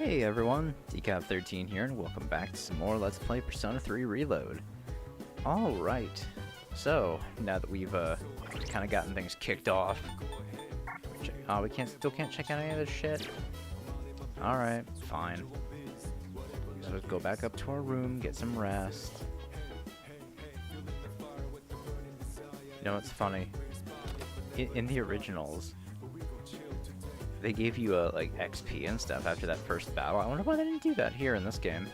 Hey everyone, Decap13 here, and welcome back to some more Let's Play Persona 3 Reload. Alright, so, now that we've kind of gotten things kicked off, we still can't check out any of this shit? Alright, fine. So let's go back up to our room, get some rest. You know what's funny? In the originals, they gave you like XP and stuff after that first battle. I wonder why they didn't do that here in this game.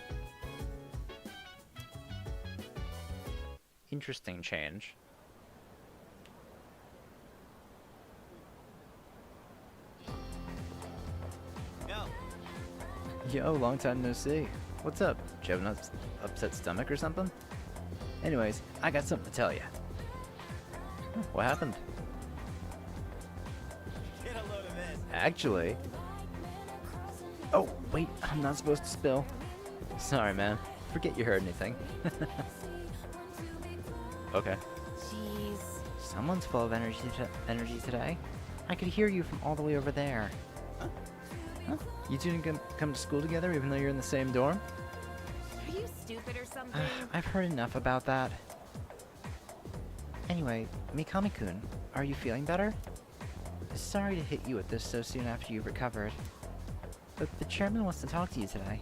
Interesting change. Yo, long time no see. What's up? Do you have an upset stomach or something? Anyways, I got something to tell you. What happened? Actually... Oh, wait, I'm not supposed to spill. Sorry, man. Forget you heard anything. Okay. Jeez. Someone's full of energy today. I could hear you from all the way over there. Huh? You two didn't come to school together even though you're in the same dorm? Are you stupid or something? I've heard enough about that. Anyway, Mikami-kun, are you feeling better? Sorry to hit you with this so soon after you've recovered, but the chairman wants to talk to you today.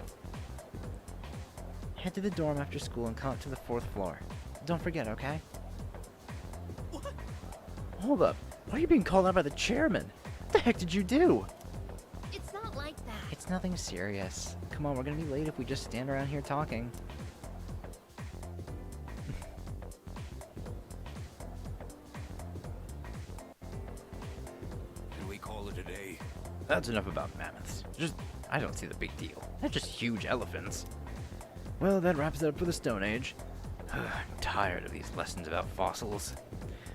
Head to the dorm after school and come up to the 4th floor. Don't forget, okay? What? Hold up. Why are you being called out by the chairman? What the heck did you do? It's not like that. It's nothing serious. Come on, we're gonna be late if we just stand around here talking. That's enough about mammoths. I don't see the big deal. They're just huge elephants. Well, that wraps it up for the Stone Age. I'm tired of these lessons about fossils.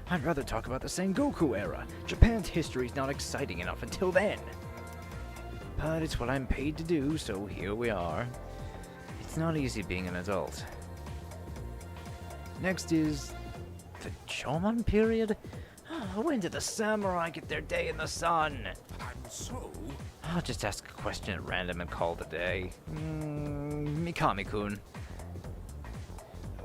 I'd rather talk about the Sengoku era. Japan's history's not exciting enough until then. But it's what I'm paid to do, so here we are. It's not easy being an adult. Next is... the Jomon period? When did the samurai get their day in the sun? I'll just ask a question at random and call it a day. Mikami-kun.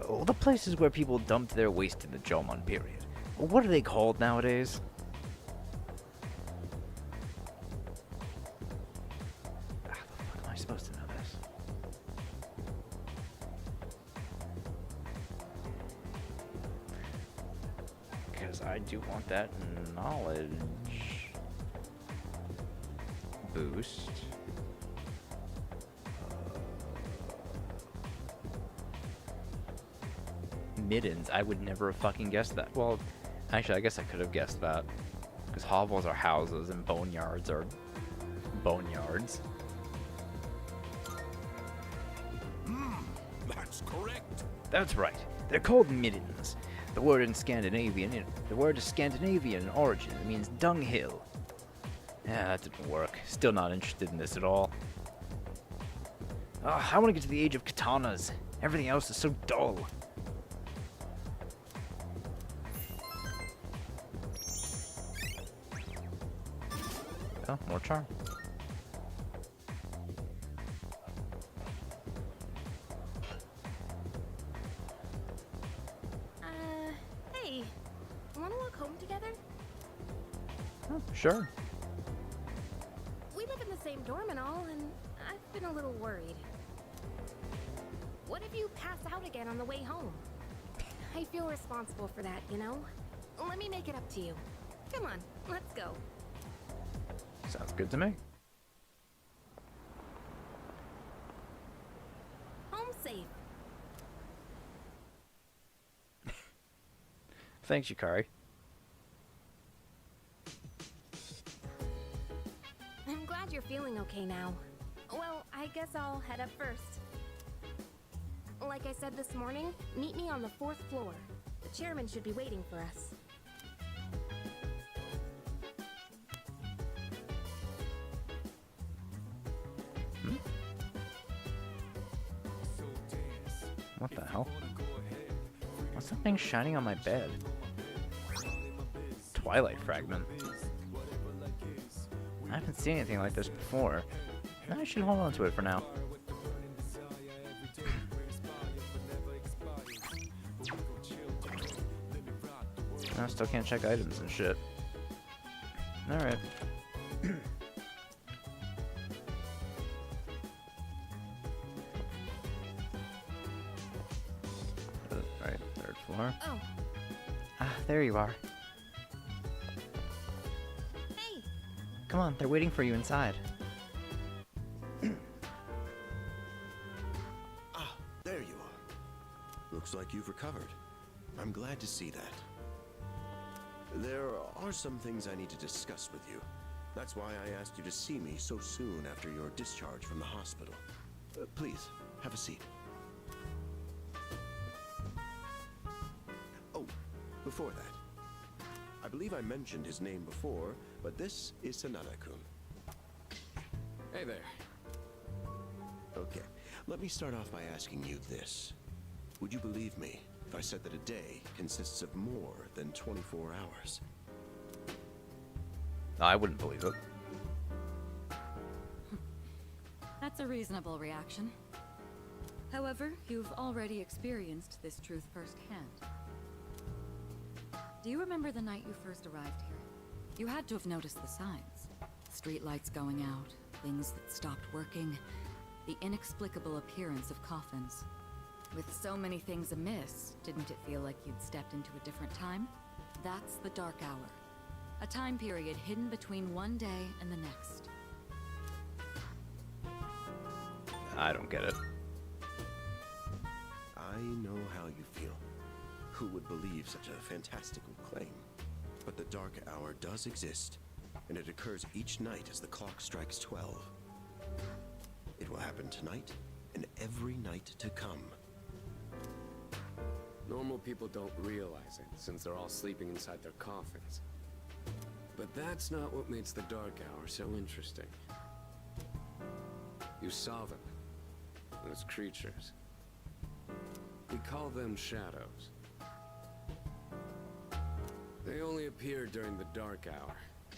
Oh, the places where people dumped their waste in the Jomon period. What are they called nowadays? How the fuck am I supposed to know this? Because I do want that knowledge boost. Middens. I would never have fucking guessed that. Well, actually, I guess I could have guessed that. Because hovels are houses and boneyards are boneyards. That's correct. That's right. They're called middens. The word is Scandinavian in origin. It means dunghill. Yeah, that didn't work. Still not interested in this at all. I want to get to the age of katanas. Everything else is so dull. Oh, more charm. Hey. Wanna walk home together? Oh, sure. We live in the same dorm and all, and I've been a little worried. What if you pass out again on the way home? I feel responsible for that, you know? Let me make it up to you. Come on, let's go. Sounds good to me. Home safe. Thanks, Yukari. I'm glad you're feeling okay now. Well, I guess I'll head up first. Like I said this morning, meet me on the 4th floor. The chairman should be waiting for us. What the hell? What's that thing shining on my bed? Twilight fragment. I haven't seen anything like this before. I should hold on to it for now. I still can't check items and shit. Alright. Right, third floor. Oh, Ah, there you are. hey! Come on, they're waiting for you inside. Ah, there you are. Looks like you've recovered. I'm glad to see that. There are some things I need to discuss with you. That's why I asked you to see me so soon after your discharge from the hospital. Please, have a seat. Oh, before that, I believe I mentioned his name before, but this is Sanada-kun. Hey there. Okay, let me start off by asking you this. Would you believe me if I said that a day consists of more than 24 hours? I wouldn't believe it. That's a reasonable reaction. However, you've already experienced this truth firsthand. Do you remember the night you first arrived here? You had to have noticed the signs. Streetlights going out, things that stopped working, the inexplicable appearance of coffins. With so many things amiss, didn't it feel like you'd stepped into a different time? That's the Dark Hour. A time period hidden between one day and the next. I don't get it. I know how you feel. Who would believe such a fantastical claim? But the Dark Hour does exist, and it occurs each night as the clock strikes 12. It will happen tonight, and every night to come. Normal people don't realize it, since they're all sleeping inside their coffins. But that's not what makes the Dark Hour so interesting. You saw them. Those creatures. We call them shadows. They only appear during the Dark Hour,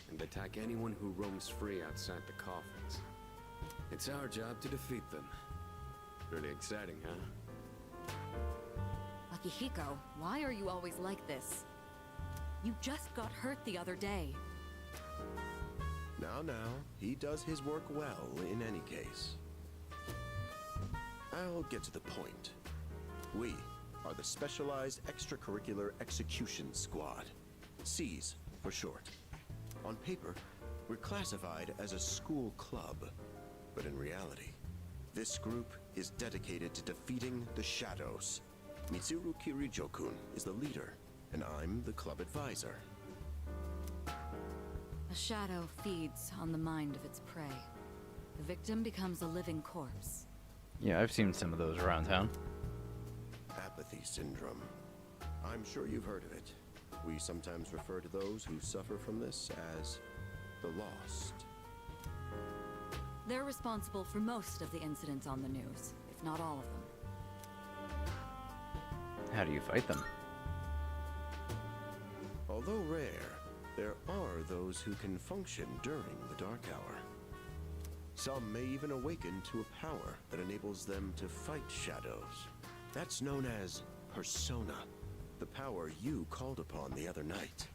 and attack anyone who roams free outside the coffins. It's our job to defeat them. Pretty exciting, huh? Akihiko, why are you always like this? You just got hurt the other day. Now, he does his work well in any case. I'll get to the point. We are the Specialized Extracurricular Execution Squad. S.E.E.S for short. On paper, we're classified as a school club, but in reality, this group is dedicated to defeating the shadows. Mitsuru Kirijo-kun is the leader, and I'm the club advisor. A shadow feeds on the mind of its prey. The victim becomes a living corpse. Yeah, I've seen some of those around town. Apathy syndrome. I'm sure you've heard of it. We sometimes refer to those who suffer from this as the lost. They're responsible for most of the incidents on the news, if not all of them. How do you fight them? Although rare, there are those who can function during the Dark Hour. Some may even awaken to a power that enables them to fight shadows. That's known as persona, the power you called upon the other night.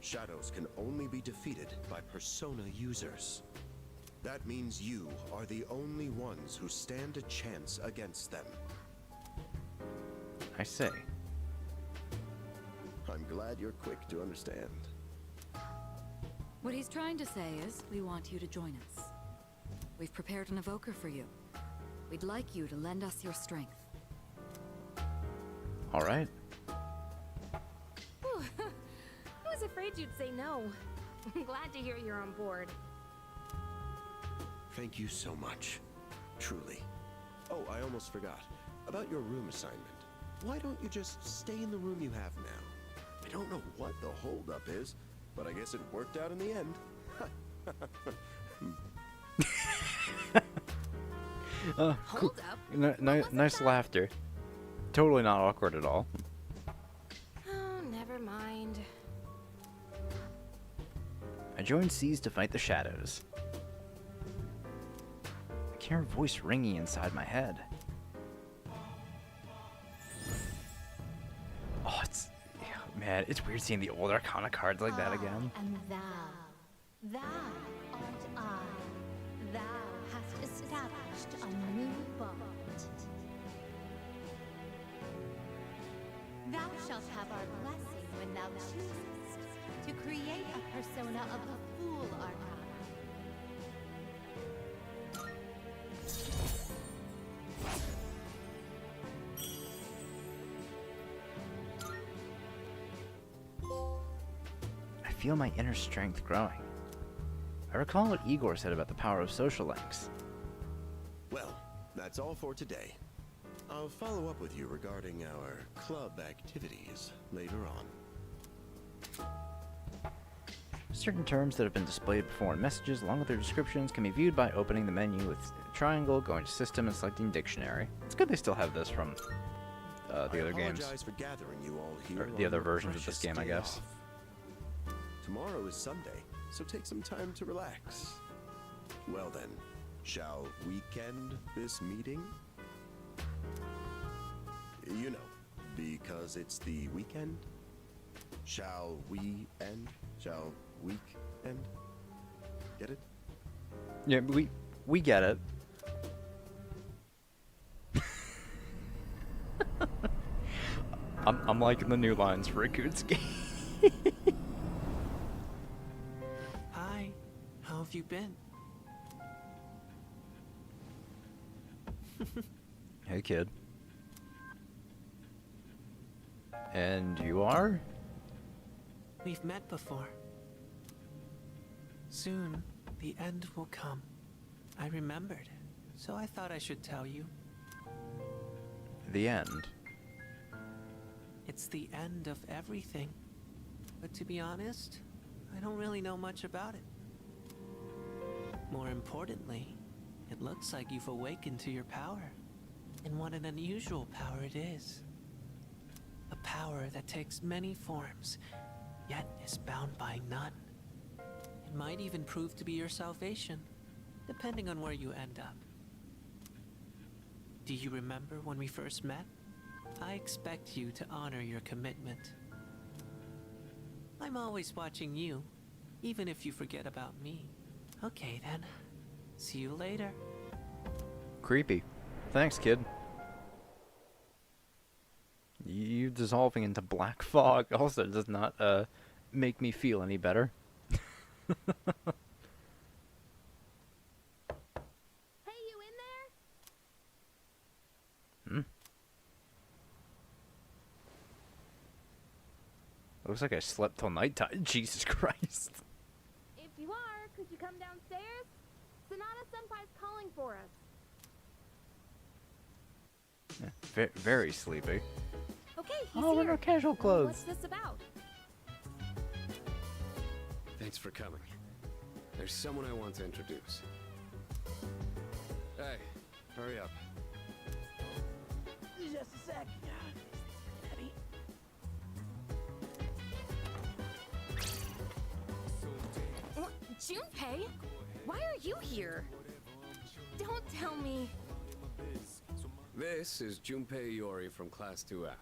Shadows can only be defeated by persona users. That means you are the only ones who stand a chance against them. I say. I'm glad you're quick to understand. What he's trying to say is, we want you to join us. We've prepared an evoker for you. We'd like you to lend us your strength. All right. Whew. I was afraid you'd say no. I'm glad to hear you're on board. Thank you so much. Truly. Oh, I almost forgot. About your room assignment. Why don't you just stay in the room you have now? I don't know what the holdup is, but I guess it worked out in the end. Hold up. Nice laughter. Totally not awkward at all. Oh, never mind. I joined S.E.E.S to fight the shadows. can hear a voice ringing inside my head. Oh, man, it's weird seeing the old Arcana cards like that again. And thou art I. Thou hast established a new bond. Thou shalt have our blessing when thou choosest to create a persona of the Fool Arcana. I feel my inner strength growing. I recall what Igor said about the power of social links. Well, that's all for today. I'll follow up with you regarding our club activities later on. Certain terms that have been displayed before in messages, along with their descriptions, can be viewed by opening the menu with a triangle, going to System, and selecting Dictionary. It's good they still have this from the other games. I apologize for gathering you all here Or the on other your versions of this precious game, I day guess. off. Tomorrow is Sunday, so take some time to relax. Well then, shall we end this meeting? You know, because it's the weekend. Shall we end? Shall week end? Get it? Yeah, we get it. I'm liking the new lines for Akutsuki. Hi, how have you been? Hey, kid. And you are? We've met before. Soon, the end will come. I remembered, so I thought I should tell you. The end. It's the end of everything. But to be honest, I don't really know much about it. More importantly, it looks like you've awakened to your power. And what an unusual power it is. A power that takes many forms, yet is bound by none. It might even prove to be your salvation, depending on where you end up. Do you remember when we first met? I expect you to honor your commitment. I'm always watching you, even if you forget about me. Okay then, see you later. Creepy. Thanks, kid. You dissolving into black fog also does not make me feel any better. Hey, you in there? Hmm? Looks like I slept till nighttime. Jesus Christ. If you are, could you come downstairs? Sonata-senpai's calling for us. Yeah, very sleepy. Okay, he's Oh, we're here. no casual clothes. What's this about? Thanks for coming. There's someone I want to introduce. Hey, hurry up. Just a sec. Ready? Junpei? Why are you here? Don't tell me. This is Junpei Iori from Class 2F.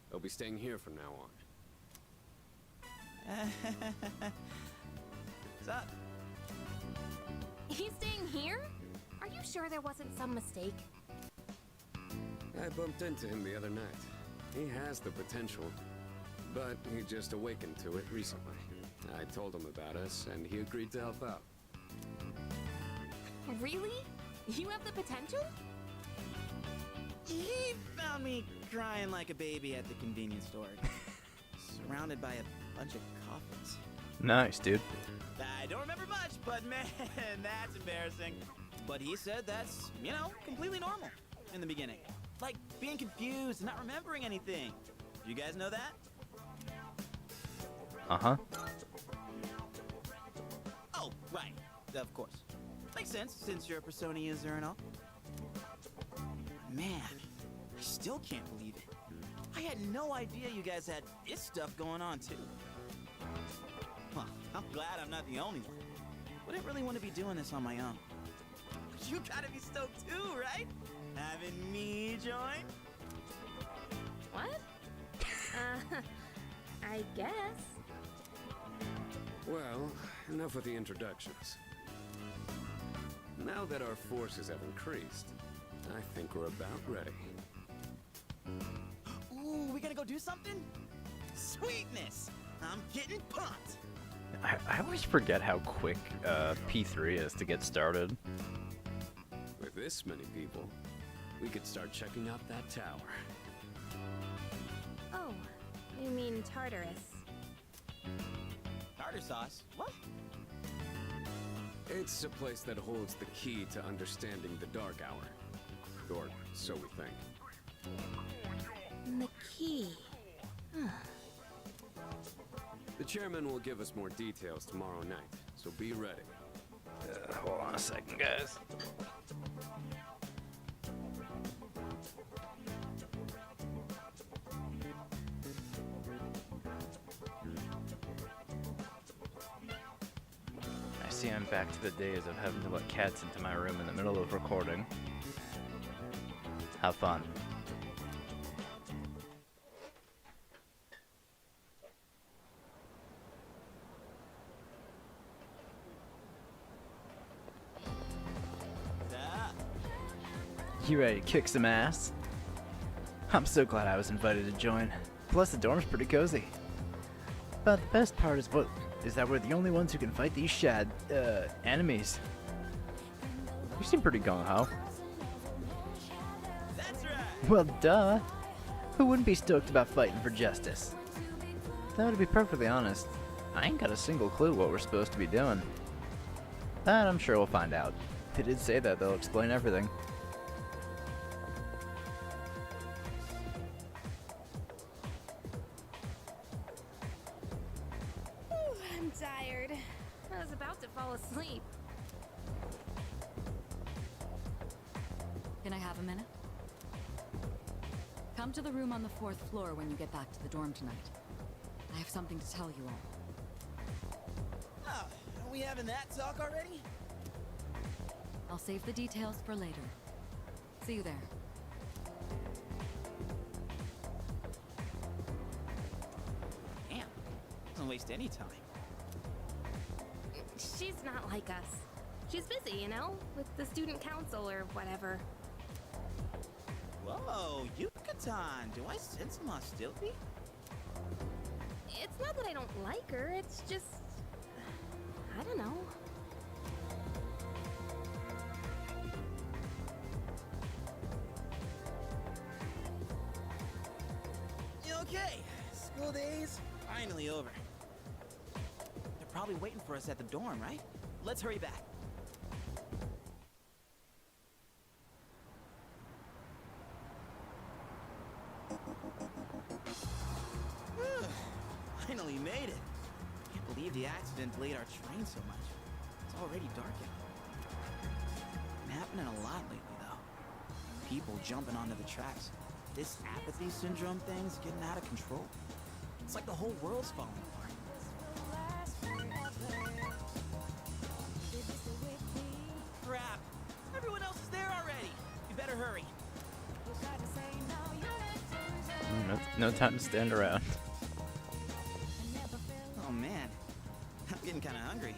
He'll be staying here from now on. What's up? He's staying here? Are you sure there wasn't some mistake? I bumped into him the other night. He has the potential, but he just awakened to it recently. I told him about us, and he agreed to help out. Really? You have the potential? He found me crying like a baby at the convenience store, surrounded by a bunch of coffins. Nice, dude. I don't remember much, but man, that's embarrassing. But he said that's, completely normal in the beginning. Like being confused and not remembering anything. You guys know that? Uh-huh. Oh, right. Of course. Makes sense, since you're a Persona user and all. Man, I still can't believe it. I had no idea you guys had this stuff going on, too. Well, I'm glad I'm not the only one. Wouldn't really want to be doing this on my own. You gotta be stoked too, right? Having me join? What? I guess. Well, enough with the introductions. Now that our forces have increased, I think we're about ready. Ooh, we gotta go do something? Sweetness! I'm getting pumped! I always forget how quick P3 is to get started. With this many people, we could start checking out that tower. Oh, you mean Tartarus. Tartar sauce? What? It's a place that holds the key to understanding the Dark Hour. Or so we think. The key. The chairman will give us more details tomorrow night, so be ready. Hold on a second, guys. I see I'm back to the days of having to let cats into my room in the middle of recording. Have fun. You ready to kick some ass? I'm so glad I was invited to join. Plus the dorm's pretty cozy. But the best part is that we're the only ones who can fight these enemies. You seem pretty gung-ho. That's right! Well, duh. Who wouldn't be stoked about fighting for justice? Though to be perfectly honest, I ain't got a single clue what we're supposed to be doing. But I'm sure we'll find out. They did say that they'll explain everything. I'm tired. I was about to fall asleep. Can I have a minute? Come to the room on the 4th floor when you get back to the dorm tonight. I have something to tell you all. Oh, are we having that talk already? I'll save the details for later. See you there. Damn, doesn't waste any time. She's not like us. She's busy, you know, with the student council or whatever. Whoa, Yucatan, do I sense some hostility? It's not that I don't like her, it's just... I don't know. Okay, school days finally over. They're probably waiting for us at the dorm, right? Let's hurry back. Finally made it. Can't believe the accident delayed our train so much. It's already dark out. Been happening a lot lately, though. People jumping onto the tracks. This apathy syndrome thing's getting out of control. It's like the whole world's falling apart. Crap! Everyone else is there already. You better hurry. No time to stand around. Oh man, I'm getting kind of hungry.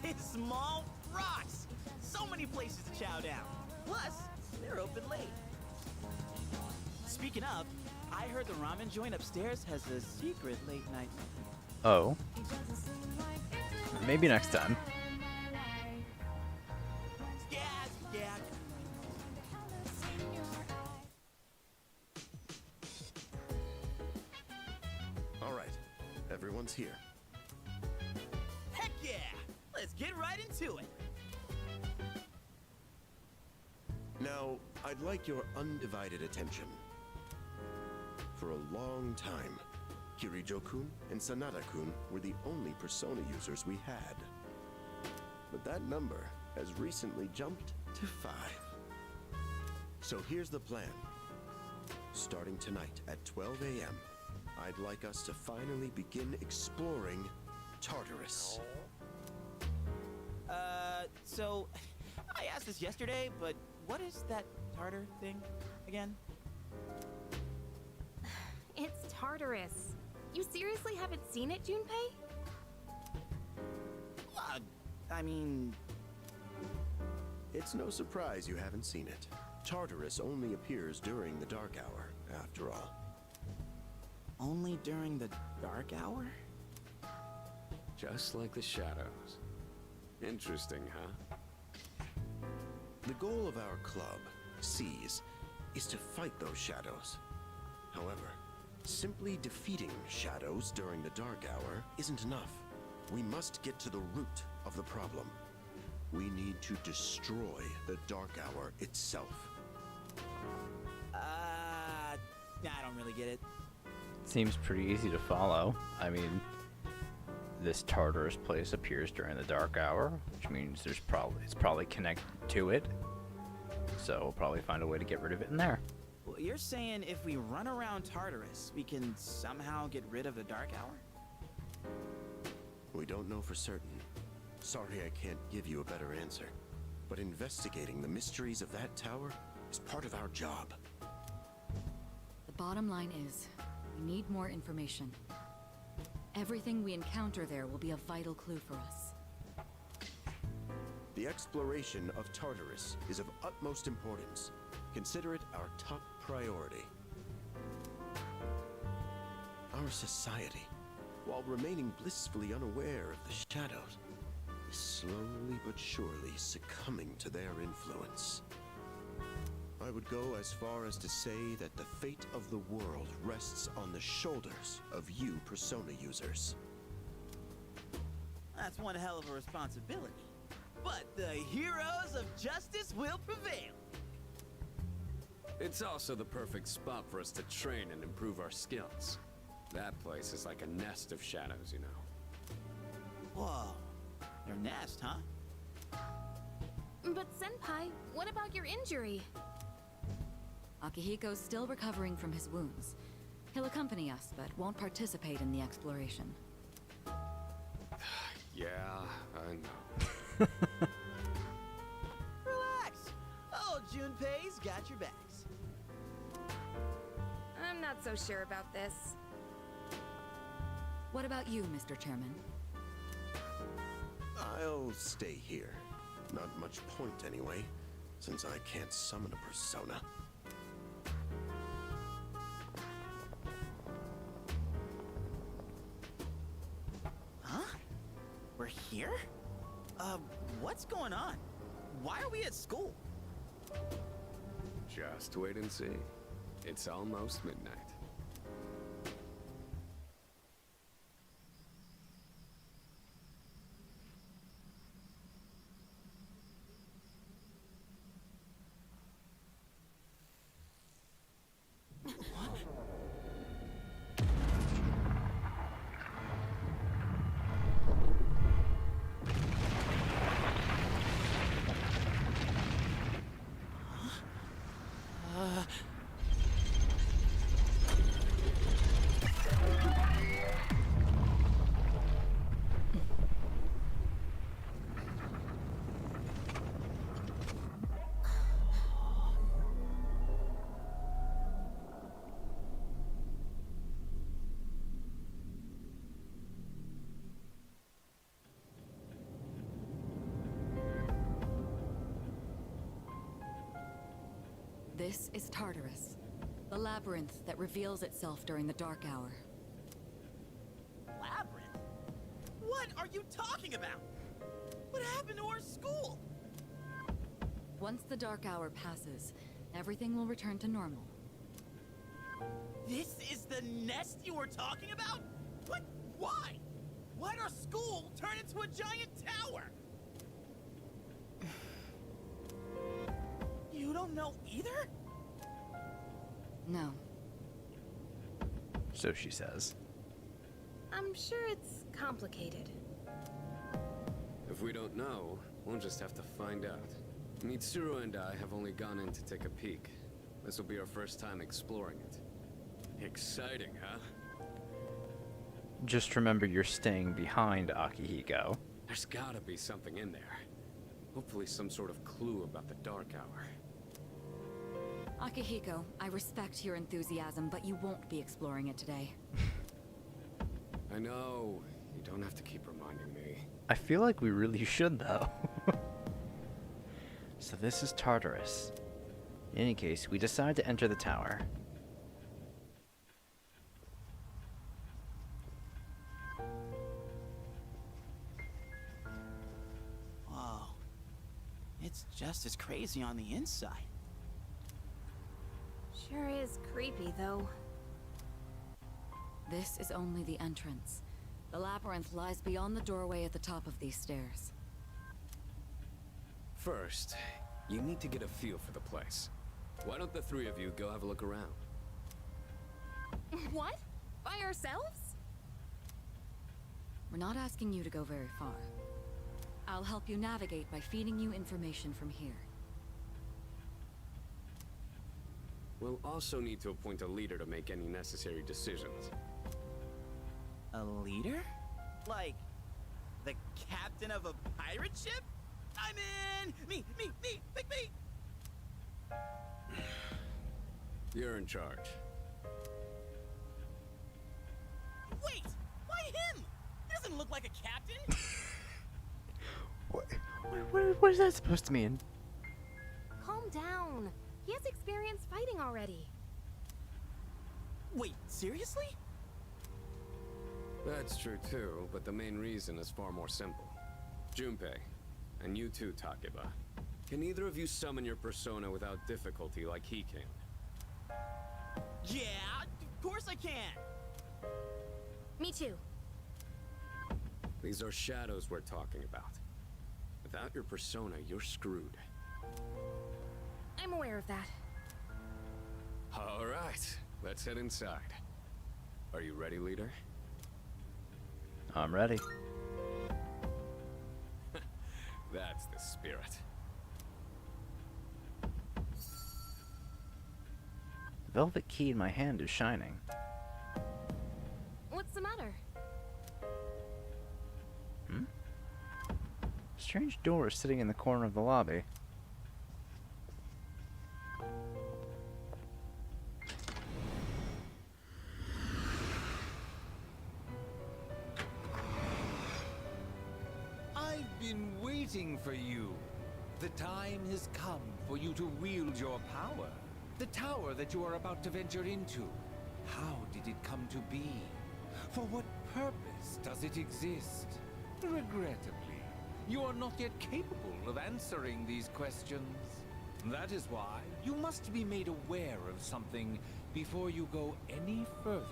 It's small rocks. So many places to chow down. Plus, they're open late. Speaking of, I heard the ramen joint upstairs has a secret late night menu. Oh. Maybe next time. Yeah. All right, everyone's here. Heck yeah! Let's get right into it. Now, I'd like your undivided attention. For a long time, Kirijo-kun and Sanada-kun were the only persona users we had. But that number has recently jumped to 5. So here's the plan. Starting tonight at 12 a.m., I'd like us to finally begin exploring Tartarus. So, I asked this yesterday, but what is that Tartar thing again? It's Tartarus. You seriously haven't seen it, Junpei? I mean... It's no surprise you haven't seen it. Tartarus only appears during the dark hour, after all. Only during the dark hour? Just like the shadows. Interesting, huh? The goal of our club, S.E.E.S, is to fight those shadows. However, simply defeating shadows during the dark hour isn't enough. We must get to the root of the problem. We need to destroy the dark hour itself. I don't really get it. Seems pretty easy to follow. I mean, this Tartarus place appears during the dark hour, which means it's probably connected to it. So we'll probably find a way to get rid of it in there. Well, you're saying if we run around Tartarus, we can somehow get rid of the dark hour? We don't know for certain. Sorry I can't give you a better answer. But investigating the mysteries of that tower is part of our job. The bottom line is, we need more information. Everything we encounter there will be a vital clue for us. The exploration of Tartarus is of utmost importance. Consider it our top priority. Our society, while remaining blissfully unaware of the shadows, is slowly but surely succumbing to their influence. I would go as far as to say that the fate of the world rests on the shoulders of you Persona users. That's one hell of a responsibility. But the heroes of justice will prevail. It's also the perfect spot for us to train and improve our skills. That place is like a nest of shadows, you know. Whoa. Their nest, huh? But Senpai, what about your injury? Akihiko's still recovering from his wounds. He'll accompany us, but won't participate in the exploration. Yeah, I know. Relax. Oh, Junpei's got your backs. I'm not so sure about this. What about you, Mr. Chairman? I'll stay here. Not much point anyway, since I can't summon a persona. Huh? We're here? What's going on? Why are we at school? Just wait and see. It's almost midnight. This is Tartarus, the labyrinth that reveals itself during the dark hour. Labyrinth? What are you talking about? What happened to our school? Once the dark hour passes, everything will return to normal. This is the nest you were talking about? But why? Why'd our school turn into a giant tower? You don't know either? No. So she says. I'm sure it's complicated. If we don't know, we'll just have to find out. Mitsuru and I have only gone in to take a peek. This will be our first time exploring it. Exciting, huh? Just remember you're staying behind Akihiko. There's gotta be something in there. Hopefully some sort of clue about the Dark Hour. Akihiko, I respect your enthusiasm, but you won't be exploring it today. I know. You don't have to keep reminding me. I feel like we really should, though. So this is Tartarus. In any case, we decide to enter the tower. Whoa. It's just as crazy on the inside. Sure is creepy, though. This is only the entrance. The labyrinth lies beyond the doorway at the top of these stairs. First, you need to get a feel for the place. Why don't the three of you go have a look around? What? By ourselves? We're not asking you to go very far. I'll help you navigate by feeding you information from here. We'll also need to appoint a leader to make any necessary decisions. A leader? Like, the captain of a pirate ship? I'm in! Me! Pick me! You're in charge. Wait! Why him? He doesn't look like a captain! What is that supposed to mean? Calm down. He has experience fighting already. Wait, seriously? That's true too, but the main reason is far more simple. Junpei, and you too, Takeba. Can either of you summon your persona without difficulty like he can? Yeah, of course I can! Me too. These are shadows we're talking about. Without your persona, you're screwed. I'm aware of that. All right, let's head inside. Are you ready, leader? I'm ready. That's the spirit. The velvet key in my hand is shining. What's the matter? A strange door is sitting in the corner of the lobby. I've been waiting for you. The time has come for you to wield your power. The tower that you are about to venture into. How did it come to be? For what purpose does it exist? Regrettably, you are not yet capable of answering these questions. That is why you must be made aware of something before you go any further.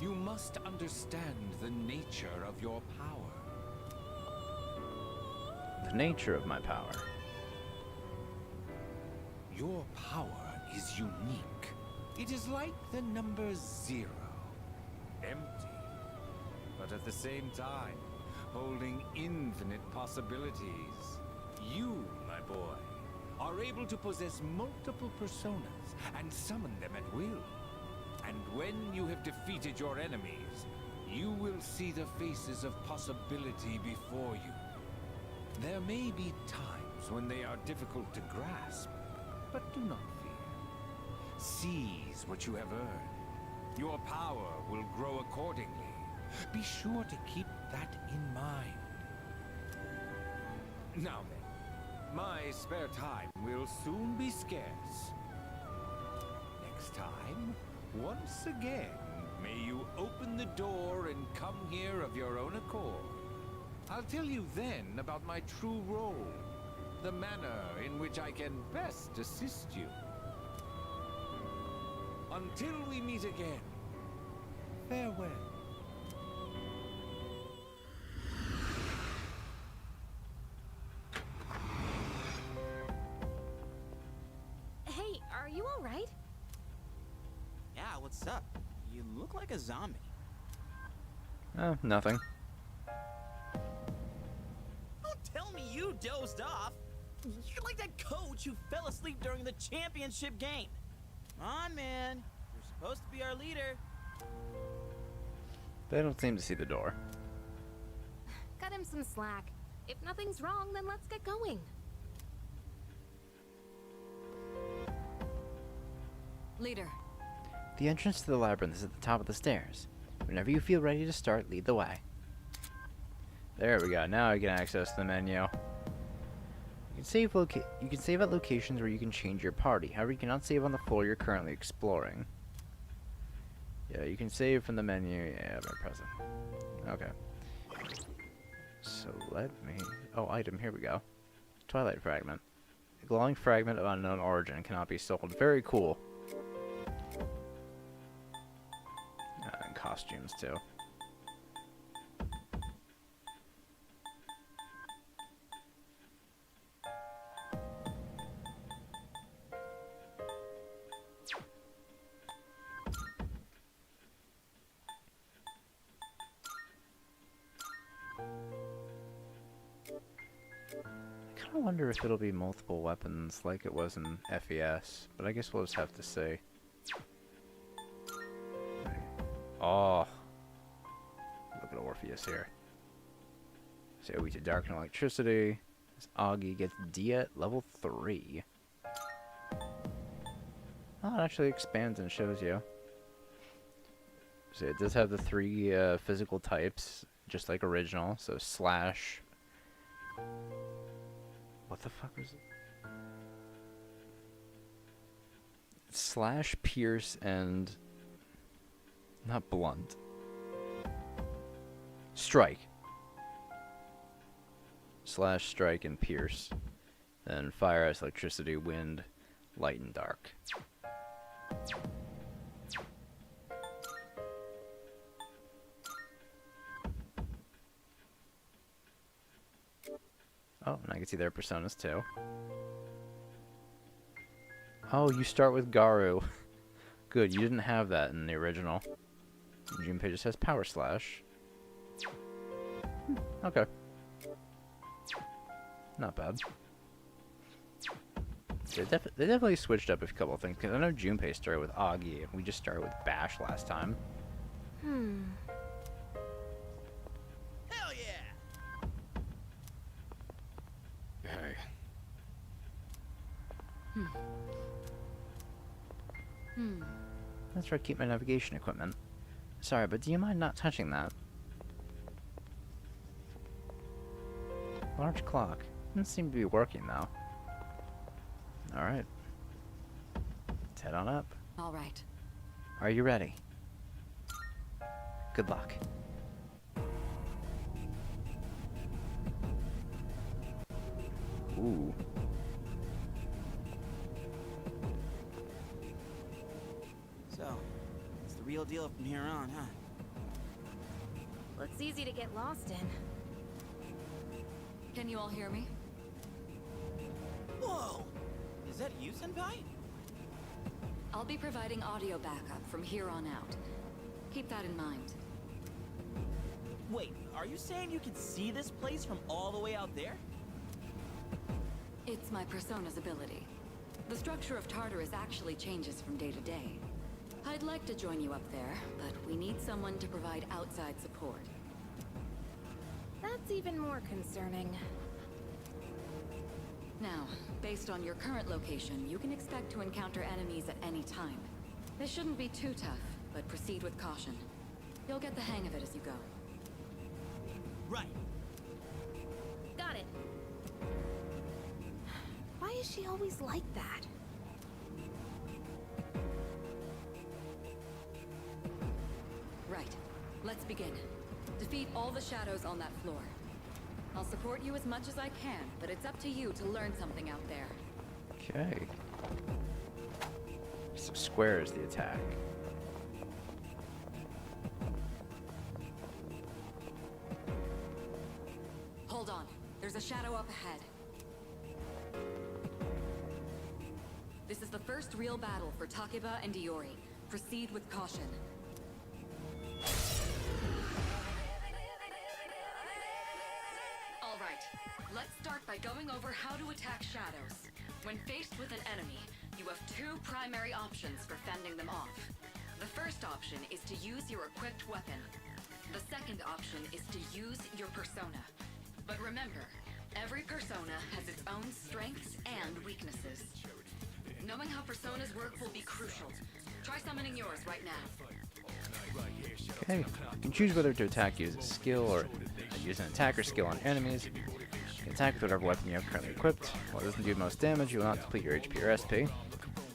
You must understand the nature of your power. The nature of my power. Your power is unique. It is like the number 0. Empty, but at the same time, holding infinite possibilities. You, my boy, are able to possess multiple personas and summon them at will. And when you have defeated your enemies, you will see the faces of possibility before you. There may be times when they are difficult to grasp, but do not fear. Seize what you have earned. Your power will grow accordingly. Be sure to keep that in mind. Now then, my spare time will soon be scarce. Next time, once again, may you open the door and come here of your own accord. I'll tell you then about my true role, the manner in which I can best assist you. Until we meet again, farewell. Hey, are you all right? Yeah, what's up? You look like a zombie. Oh, nothing. Don't tell me you dozed off. You're like that coach who fell asleep during the championship game. Come on, man. You're supposed to be our leader. They don't seem to see the door. Cut him some slack. If nothing's wrong, then let's get going. Leader. The entrance to the labyrinth is at the top of the stairs. Whenever you feel ready to start, lead the way. There we go. Now I can access the menu. You can save at locations where you can change your party. However, you cannot save on the floor you're currently exploring. Yeah, you can save from the menu. Yeah, by pressing. Okay. So let me... Oh, item. Here we go. Twilight fragment. A glowing fragment of unknown origin cannot be sold. Very cool. And costumes too. I wonder if it'll be multiple weapons like it was in S.E.E.S, but I guess we'll just have to see. Oh, look at Orpheus here. So we to darken electricity. This Augie gets D at level 3. Oh, it actually expands and shows you. So it does have the 3 physical types, just like original. So slash. What the fuck was it? Slash, pierce, and... Not blunt. Strike. Slash, strike, and pierce. Then fire, ice, electricity, wind, light, and dark. Oh, and I can see their personas too. Oh, you start with Garu. Good, you didn't have that in the original. Junpei just has Power Slash. Okay. Not bad. They definitely switched up a couple of things, because I know Junpei started with Augie, and we just started with Bash last time. Hell yeah! Hey. That's where I keep my navigation equipment. Sorry, but do you mind not touching that? Large clock. Doesn't seem to be working, though. Alright. Let's head on up. All right. Are you ready? Good luck. Ooh. So, it's the real deal from here on, huh? Looks easy to get lost in. Can you all hear me? Whoa! Is that you, Senpai? I'll be providing audio backup from here on out. Keep that in mind. Wait, are you saying you can see this place from all the way out there? It's my persona's ability. The structure of Tartarus actually changes from day to day. I'd like to join you up there, but we need someone to provide outside support. That's even more concerning. Now, based on your current location, you can expect to encounter enemies at any time. This shouldn't be too tough, but proceed with caution. You'll get the hang of it as you go. Right. Got it. Why is she always like that? Right. Let's begin. Defeat all the shadows on that floor. I'll support you as much as I can, but it's up to you to learn something out there. Okay. So square is the attack. Hold on. There's a shadow up ahead. This is the first real battle for Takeba and Iori. Proceed with caution. All right. Let's start by going over how to attack shadows. When faced with an enemy, you have 2 primary options for fending them off. The first option is to use your equipped weapon. The second option is to use your persona. But remember, every persona has its own strengths and weaknesses. Knowing how personas work will be crucial. Try summoning yours right now. Okay, you can choose whether to attack use a skill or use an attacker skill on enemies. You can attack with whatever weapon you have currently equipped. While it doesn't do most damage, you will not deplete your HP or SP.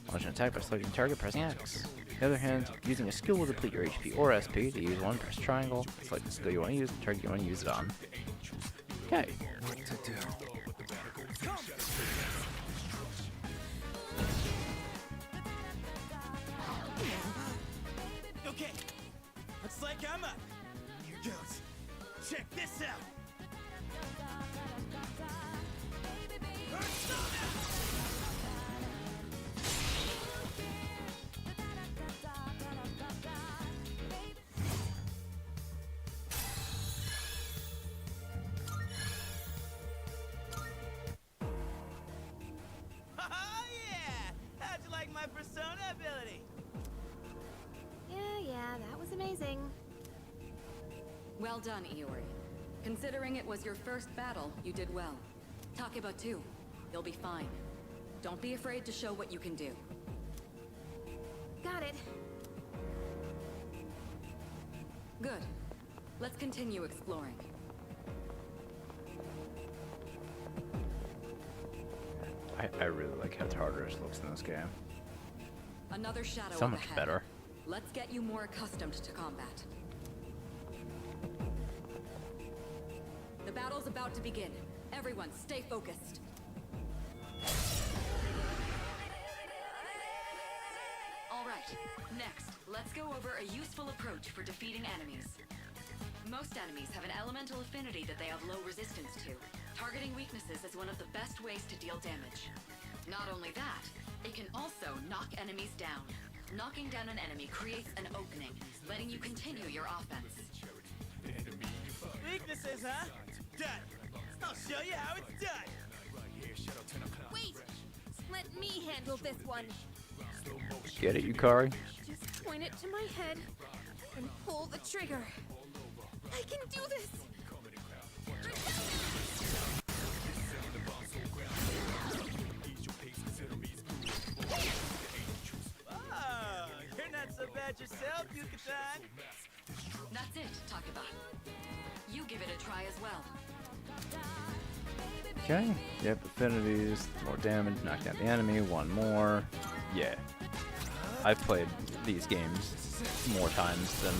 Launch an attack by selecting target, pressing X. On the other hand, using a skill will deplete your HP or SP. To use one, press triangle, select the skill you want to use, the target you want to use it on. Okay. What to do? Okay, looks like I'm up. Here goes. Check this out. Oh yeah! How'd you like my persona ability? Yeah, that was amazing. Well done, Iori. Considering it was your first battle, you did well. Takeba too. You'll be fine. Don't be afraid to show what you can do. Got it. Good. Let's continue exploring. I really like how Tartarus looks in this game. Another shadow So up much ahead. better. Let's get you more accustomed to combat. The battle's about to begin. Everyone, stay focused. All right, next, let's go over a useful approach for defeating enemies. Most enemies have an elemental affinity that they have low resistance to. Targeting weaknesses is one of the best ways to deal damage. Not only that, it can also knock enemies down. Knocking down an enemy creates an opening, letting you continue your offense. Weaknesses, huh? Done. I'll show you how it's done. Wait! Let me handle this one. Get it, Yukari? Just point it to my head and pull the trigger. I can do this! Oh, you're not so bad yourself, Yuka-san. That's it, Takeba. You give it a try as well. Okay. Yep, affinities, more damage, knock down the enemy, one more. Yeah. I've played these games more times than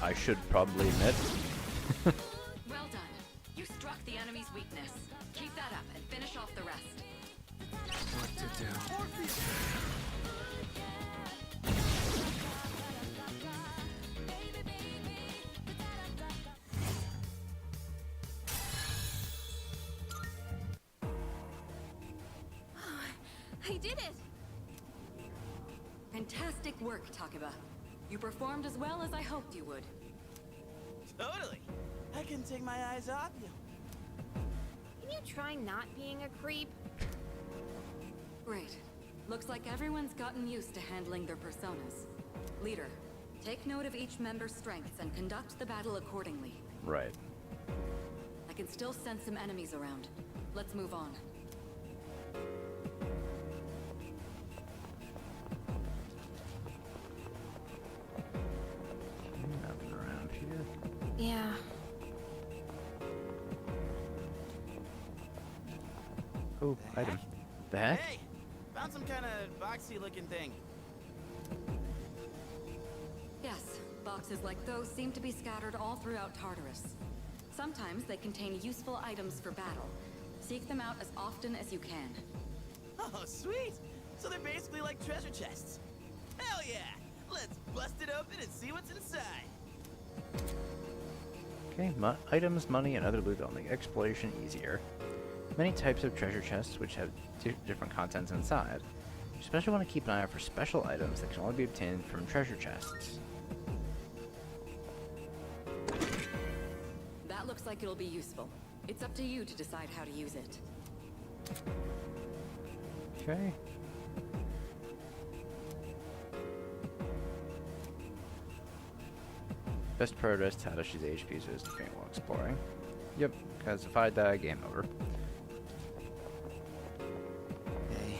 I should probably admit. Well done. You struck the enemy's weakness. Keep that up and finish off the rest. What to do? I did it! Fantastic work, Takeba. You performed as well as I hoped you would. Totally. I couldn't take my eyes off you. Can you try not being a creep? Great. Looks like everyone's gotten used to handling their personas. Leader, take note of each member's strengths and conduct the battle accordingly. Right. I can still sense some enemies around. Let's move on. Nothing around here. Yeah. Oh, item. The heck? Hey, found some kind of boxy-looking thing. Yes, boxes like those seem to be scattered all throughout Tartarus. Sometimes they contain useful items for battle. Seek them out as often as you can. Oh, sweet. So they're basically like treasure chests. Hell yeah! Let's bust it open and see what's inside. Okay, items, money, and other loot that will make exploration easier. Many types of treasure chests which have different contents inside. You especially want to keep an eye out for special items that can only be obtained from treasure chests. That looks like it'll be useful. It's up to you to decide how to use it. Okay. Best prioritize Tadashi's HP so as to faint while exploring. Yep, because if I die, game over. Okay.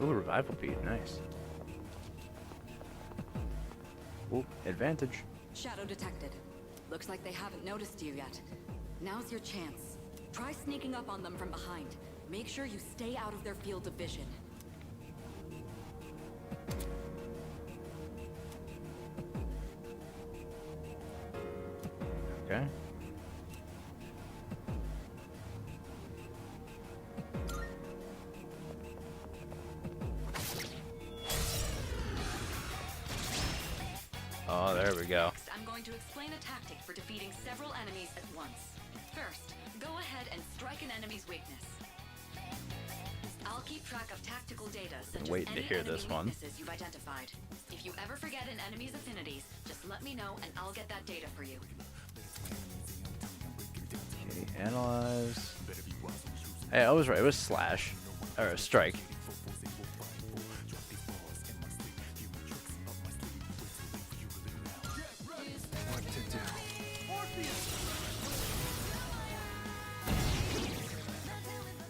Ooh, revival bead, nice. Ooh, advantage. Shadow detected. Looks like they haven't noticed you yet. Now's your chance. Try sneaking up on them from behind. Make sure you stay out of their field of vision. Okay. Oh, there we go. Next, I'm going to explain a tactic for defeating several enemies at once. First, go ahead and strike an enemy's weakness. I'll keep track of tactical data such as Waiting to any hear enemy this one. weaknesses you've identified. If you ever forget an enemy's affinities, just let me know and I'll get that data for you. Okay, analyze. Hey, I was right. It was slash. Or strike.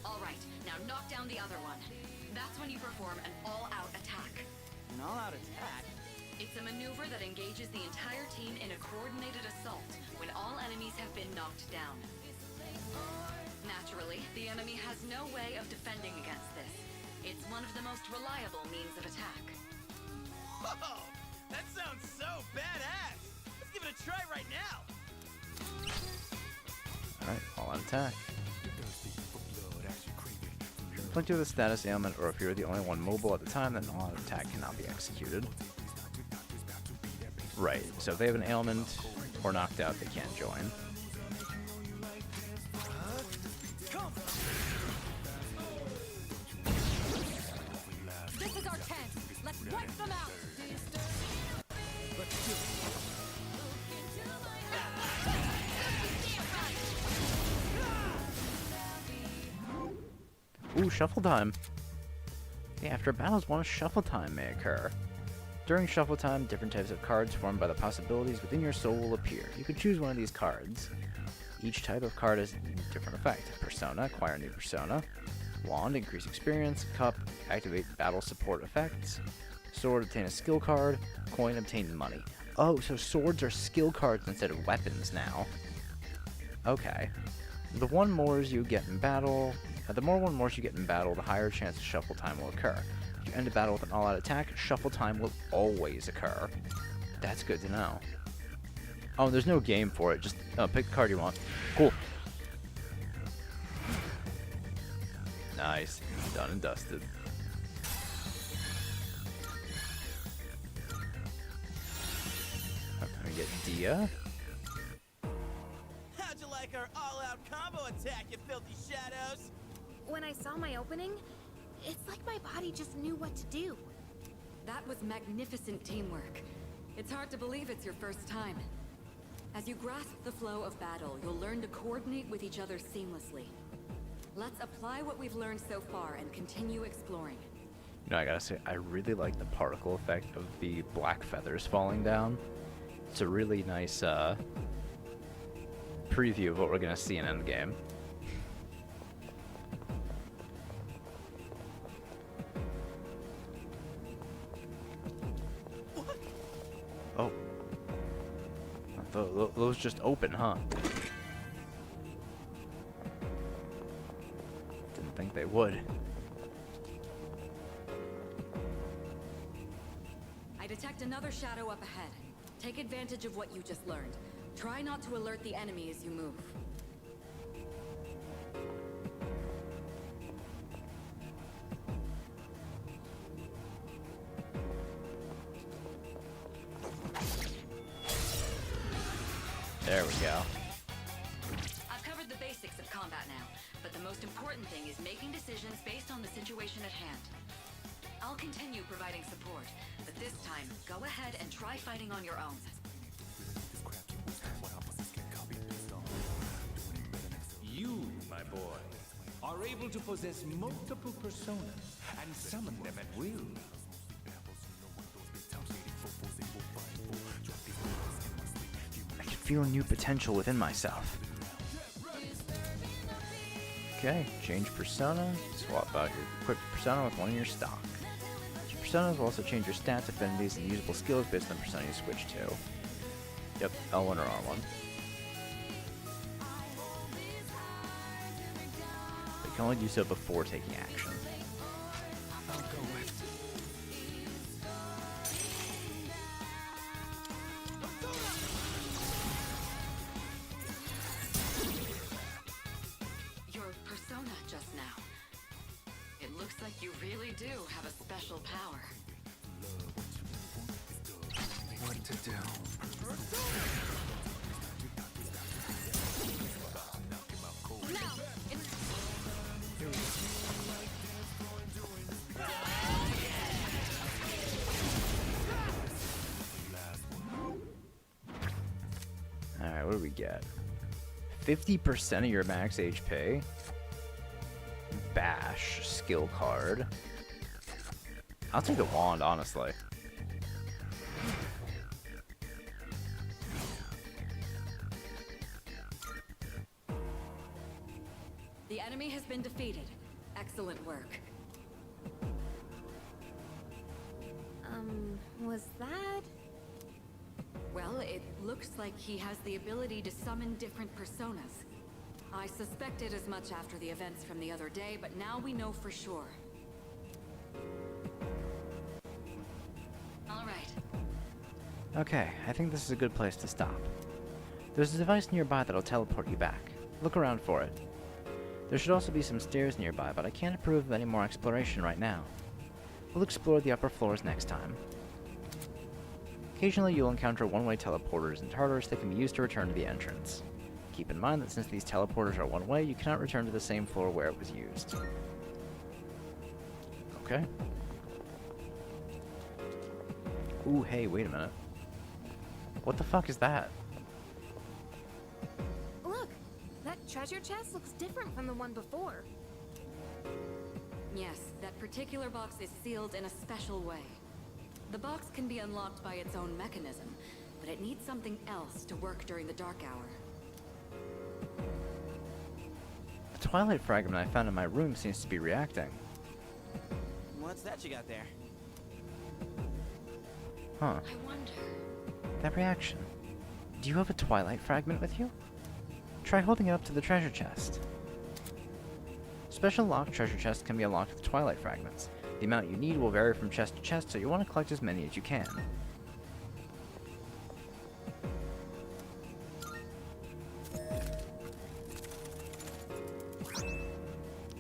Alright, now knock down the other one. That's when you perform an all-out attack. An all-out attack? It's a maneuver that engages the entire team in a coordinated assault when all enemies have been knocked down. Naturally, the enemy has no way of defending against this. It's one of the most reliable means of attack. Whoa! That sounds so badass! Let's give it a try right now! Alright, all out attack. Point to the status ailment, or if you're the only one mobile at the time, then all out attack cannot be executed. Right, so if they have an ailment or knocked out, they can't join. This is our chance! Let's wipe them out! Ooh, shuffle time. Yeah, after battles, one shuffle time may occur. During shuffle time, different types of cards formed by the possibilities within your soul will appear. You can choose one of these cards. Each type of card has a different effect. Persona, acquire new persona. Wand, increase experience. Cup, activate battle support effects. Sword, obtain a skill card. Coin, obtain money. Oh, so swords are skill cards instead of weapons now. Okay. The more one mores you get in battle, the higher chance of shuffle time will occur. If you end a battle with an all-out attack, shuffle time will always occur. That's good to know. Oh, there's no game for it. Just pick the card you want. Cool. Nice. Done and dusted. Let me get Dia. How'd you like our all-out combo attack, you filthy shadows? When I saw my opening, it's like my body just knew what to do. That was magnificent teamwork. It's hard to believe it's your first time. As you grasp the flow of battle, you'll learn to coordinate with each other seamlessly. Let's apply what we've learned so far and continue exploring. You know, I gotta say, I really like the particle effect of the black feathers falling down. It's a really nice preview of what we're gonna see in Endgame. Oh. Those just open, huh? Didn't think they would. I detect another shadow up ahead. Take advantage of what you just learned. Try not to alert the enemy as you move. There we go. I've covered the basics of combat now, but the most important thing is making decisions based on the situation at hand. I'll continue providing support, but this time, go ahead and try fighting on your own. You, my boy, are able to possess multiple personas and summon them at will. I can feel new potential within myself. Okay, change persona. Swap out your equipped persona with one in your stock. Your personas will also change your stats, affinities, and usable skills based on the persona you switch to. Yep, L1 or R1. But you can only do so before taking action. I'll go with. Your persona just now. It looks like you really do have a special power. What to do? Now, it's Alright, what do we get? 50% of your max HP. Bash skill card. I'll take the wand, honestly. the enemy has been defeated. Excellent work. Was that? Well, it looks like he has the ability to summon different personas. I suspected as much after the events from the other day, but now we know for sure. All right. Okay, I think this is a good place to stop. There's a device nearby that'll teleport you back. Look around for it. There should also be some stairs nearby, but I can't approve of any more exploration right now. We'll explore the upper floors next time. Occasionally you'll encounter one-way teleporters in Tartarus that can be used to return to the entrance. Keep in mind that since these teleporters are one-way, you cannot return to the same floor where it was used. Okay. Ooh, hey, wait a minute. What the fuck is that? Look, that treasure chest looks different from the one before. Yes, that particular box is sealed in a special way. The box can be unlocked by its own mechanism, but it needs something else to work during the dark hour. The twilight fragment I found in my room seems to be reacting. What's that you got there? Huh. I wonder... That reaction. Do you have a twilight fragment with you? Try holding it up to the treasure chest. Special locked treasure chests can be unlocked with twilight fragments. The amount you need will vary from chest to chest, so you want to collect as many as you can.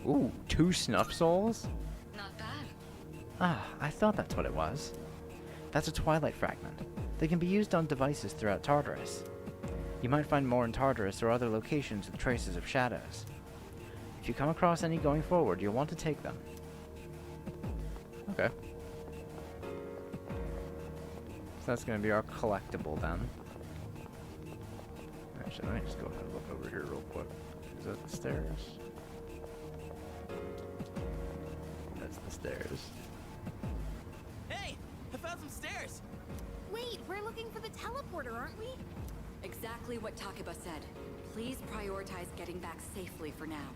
Ooh, 2 snuff souls? Not bad. Ah, I thought that's what it was. That's a twilight fragment. They can be used on devices throughout Tartarus. You might find more in Tartarus or other locations with traces of shadows. If you come across any going forward, you'll want to take them. Okay. So that's going to be our collectible then. Actually, let me just go ahead and look over here real quick. Is that the stairs? That's the stairs. Hey, I found some stairs. Wait, we're looking for the teleporter, aren't we? Exactly what Takeba said. Please prioritize getting back safely for now.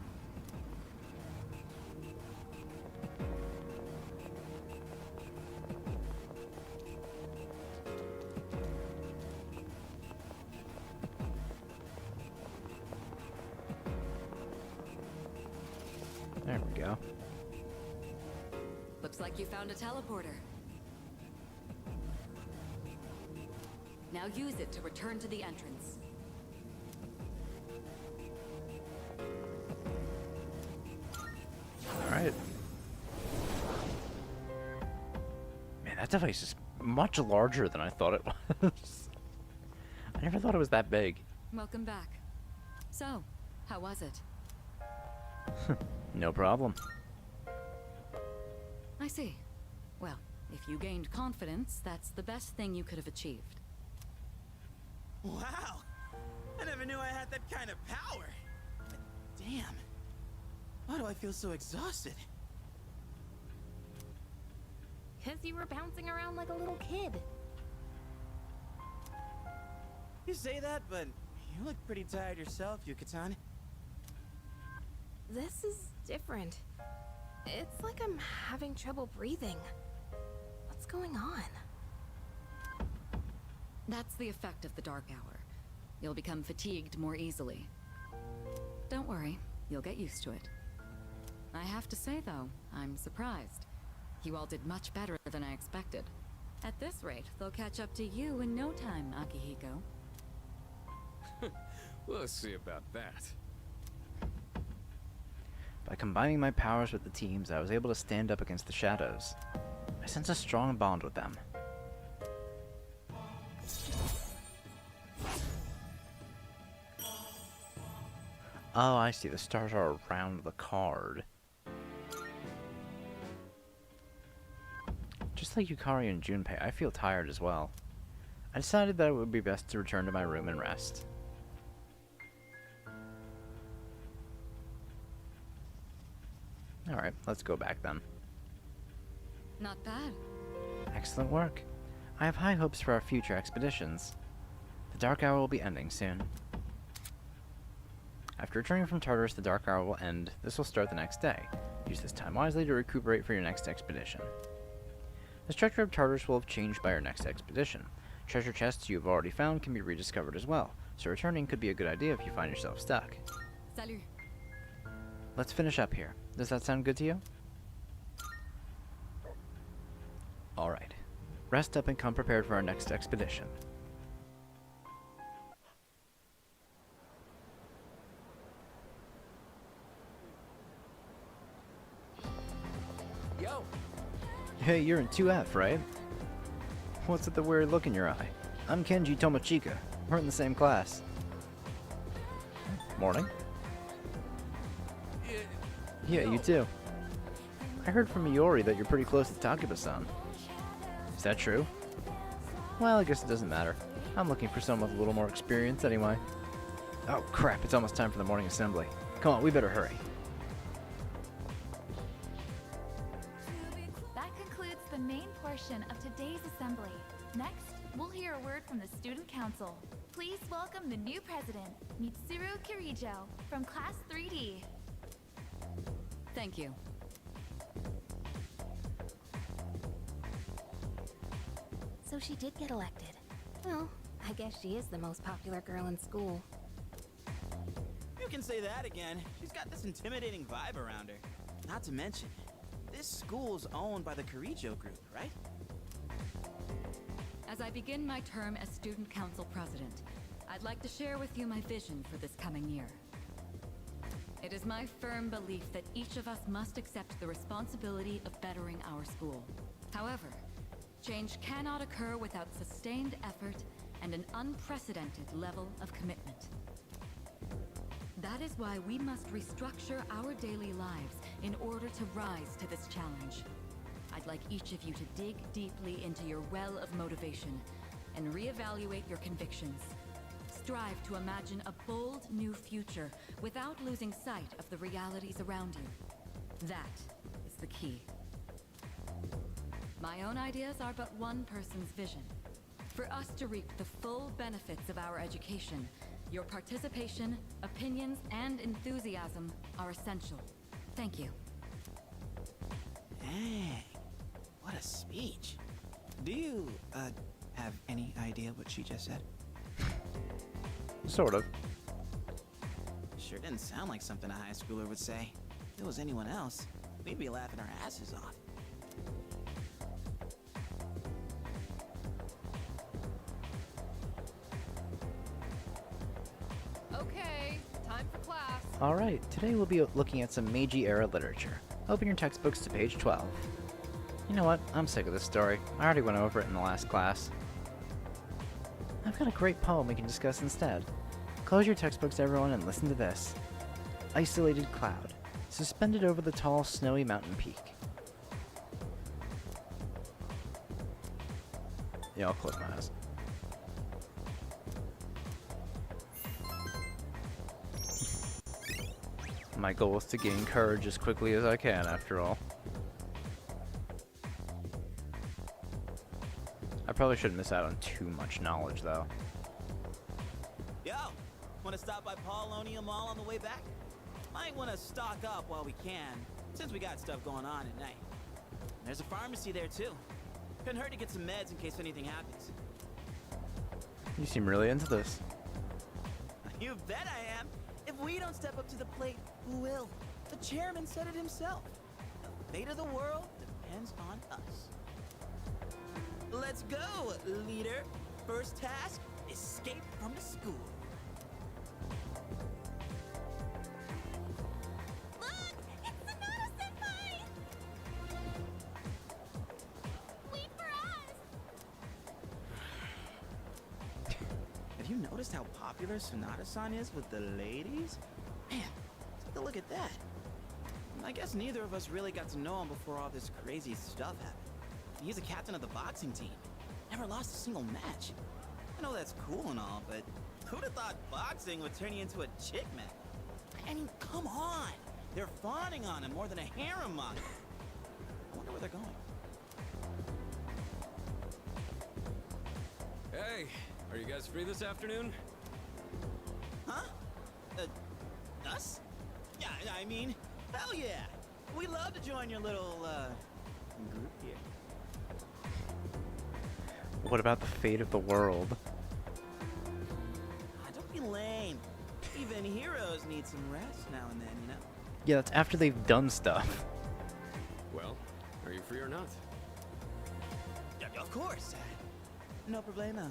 There we go. Looks like you found a teleporter. Now use it to return to the entrance. Alright. Man, that device is much larger than I thought it was. I never thought it was that big. Welcome back. So, how was it? No problem. I see. Well, if you gained confidence, that's the best thing you could have achieved. Wow! I never knew I had that kind of power. But damn. Why do I feel so exhausted? 'Cause you were bouncing around like a little kid. You say that, but you look pretty tired yourself, Yuka-tan. This is different. It's like I'm having trouble breathing. What's going on? That's the effect of the dark hour. You'll become fatigued more easily. Don't worry, you'll get used to it. I have to say, though, I'm surprised. You all did much better than I expected. At this rate, they'll catch up to you in no time, Akihiko. We'll see about that. By combining my powers with the teams, I was able to stand up against the shadows. I sense a strong bond with them. Oh, I see. The stars are around the card. Just like Yukari and Junpei, I feel tired as well. I decided that it would be best to return to my room and rest. Alright, let's go back then. Not bad. Excellent work. I have high hopes for our future expeditions. The Dark Hour will be ending soon. After returning from Tartarus, the Dark Hour will end. This will start the next day. Use this time wisely to recuperate for your next expedition. The structure of Tartarus will have changed by your next expedition. Treasure chests you have already found can be rediscovered as well, so returning could be a good idea if you find yourself stuck. Salut. Let's finish up here. Does that sound good to you? Alright. Rest up and come prepared for our next expedition. Yo! Hey, you're in 2F, right? What's with the weird look in your eye? I'm Kenji Tomochika. We're in the same class. Morning. Yeah, you too. I heard from Iori that you're pretty close to Takuba-san. Is that true? Well, I guess it doesn't matter. I'm looking for someone with a little more experience anyway. Oh crap, it's almost time for the morning assembly. Come on, we better hurry. That concludes the main portion of today's assembly. Next, we'll hear a word from the Student Council. Please welcome the new president, Mitsuru Kirijo, from Class 3D. Thank you. So she did get elected. Well, I guess she is the most popular girl in school. You can say that again. She's got this intimidating vibe around her. Not to mention, this school's owned by the Kirijo group, right? As I begin my term as Student Council President, I'd like to share with you my vision for this coming year. It is my firm belief that each of us must accept the responsibility of bettering our school. However, change cannot occur without sustained effort and an unprecedented level of commitment. That is why we must restructure our daily lives in order to rise to this challenge. I'd like each of you to dig deeply into your well of motivation and reevaluate your convictions. Strive to imagine a bold new future without losing sight of the realities around you. That is the key. My own ideas are but one person's vision. For us to reap the full benefits of our education, your participation, opinions, and enthusiasm are essential. Thank you. Dang, what a speech. Do you, have any idea what she just said? Sort of. Sure didn't sound like something a high schooler would say. If it was anyone else, we'd be laughing our asses off. Okay, time for class. Alright, today we'll be looking at some Meiji-era literature. Open your textbooks to page 12. You know what? I'm sick of this story. I already went over it in the last class. I've got a great poem we can discuss instead. Close your textbooks, everyone, and listen to this. Isolated cloud, suspended over the tall, snowy mountain peak. Yeah, I'll close my eyes. My goal is to gain courage as quickly as I can, after all. I probably shouldn't miss out on too much knowledge, though. Yo, want to stop by Paulonia Mall on the way back? Might want to stock up while we can, since we got stuff going on at night. There's a pharmacy there, too. Couldn't hurt to get some meds in case anything happens. You seem really into this. You bet I am. If we don't step up to the plate, who will? The chairman said it himself. The fate of the world depends on us. Let's go, leader. First task, escape from the school. Look! It's Sonata-senpai! Wait for us! Have you noticed how popular Sonata-san is with the ladies? Man, take a look at that. I guess neither of us really got to know him before all this crazy stuff happened. He's a captain of the boxing team. Never lost a single match. I know that's cool and all, but who'd have thought boxing would turn you into a chick magnet? I mean, come on! They're fawning on him more than a harem model. I wonder where they're going. Hey, are you guys free this afternoon? Huh? Us? Yeah, I mean, hell yeah! We'd love to join your little, group here. What about the fate of the world? Don't be lame. Even heroes need some rest now and then, you know? Yeah, that's after they've done stuff. Well, are you free or not? Of course. No problemo.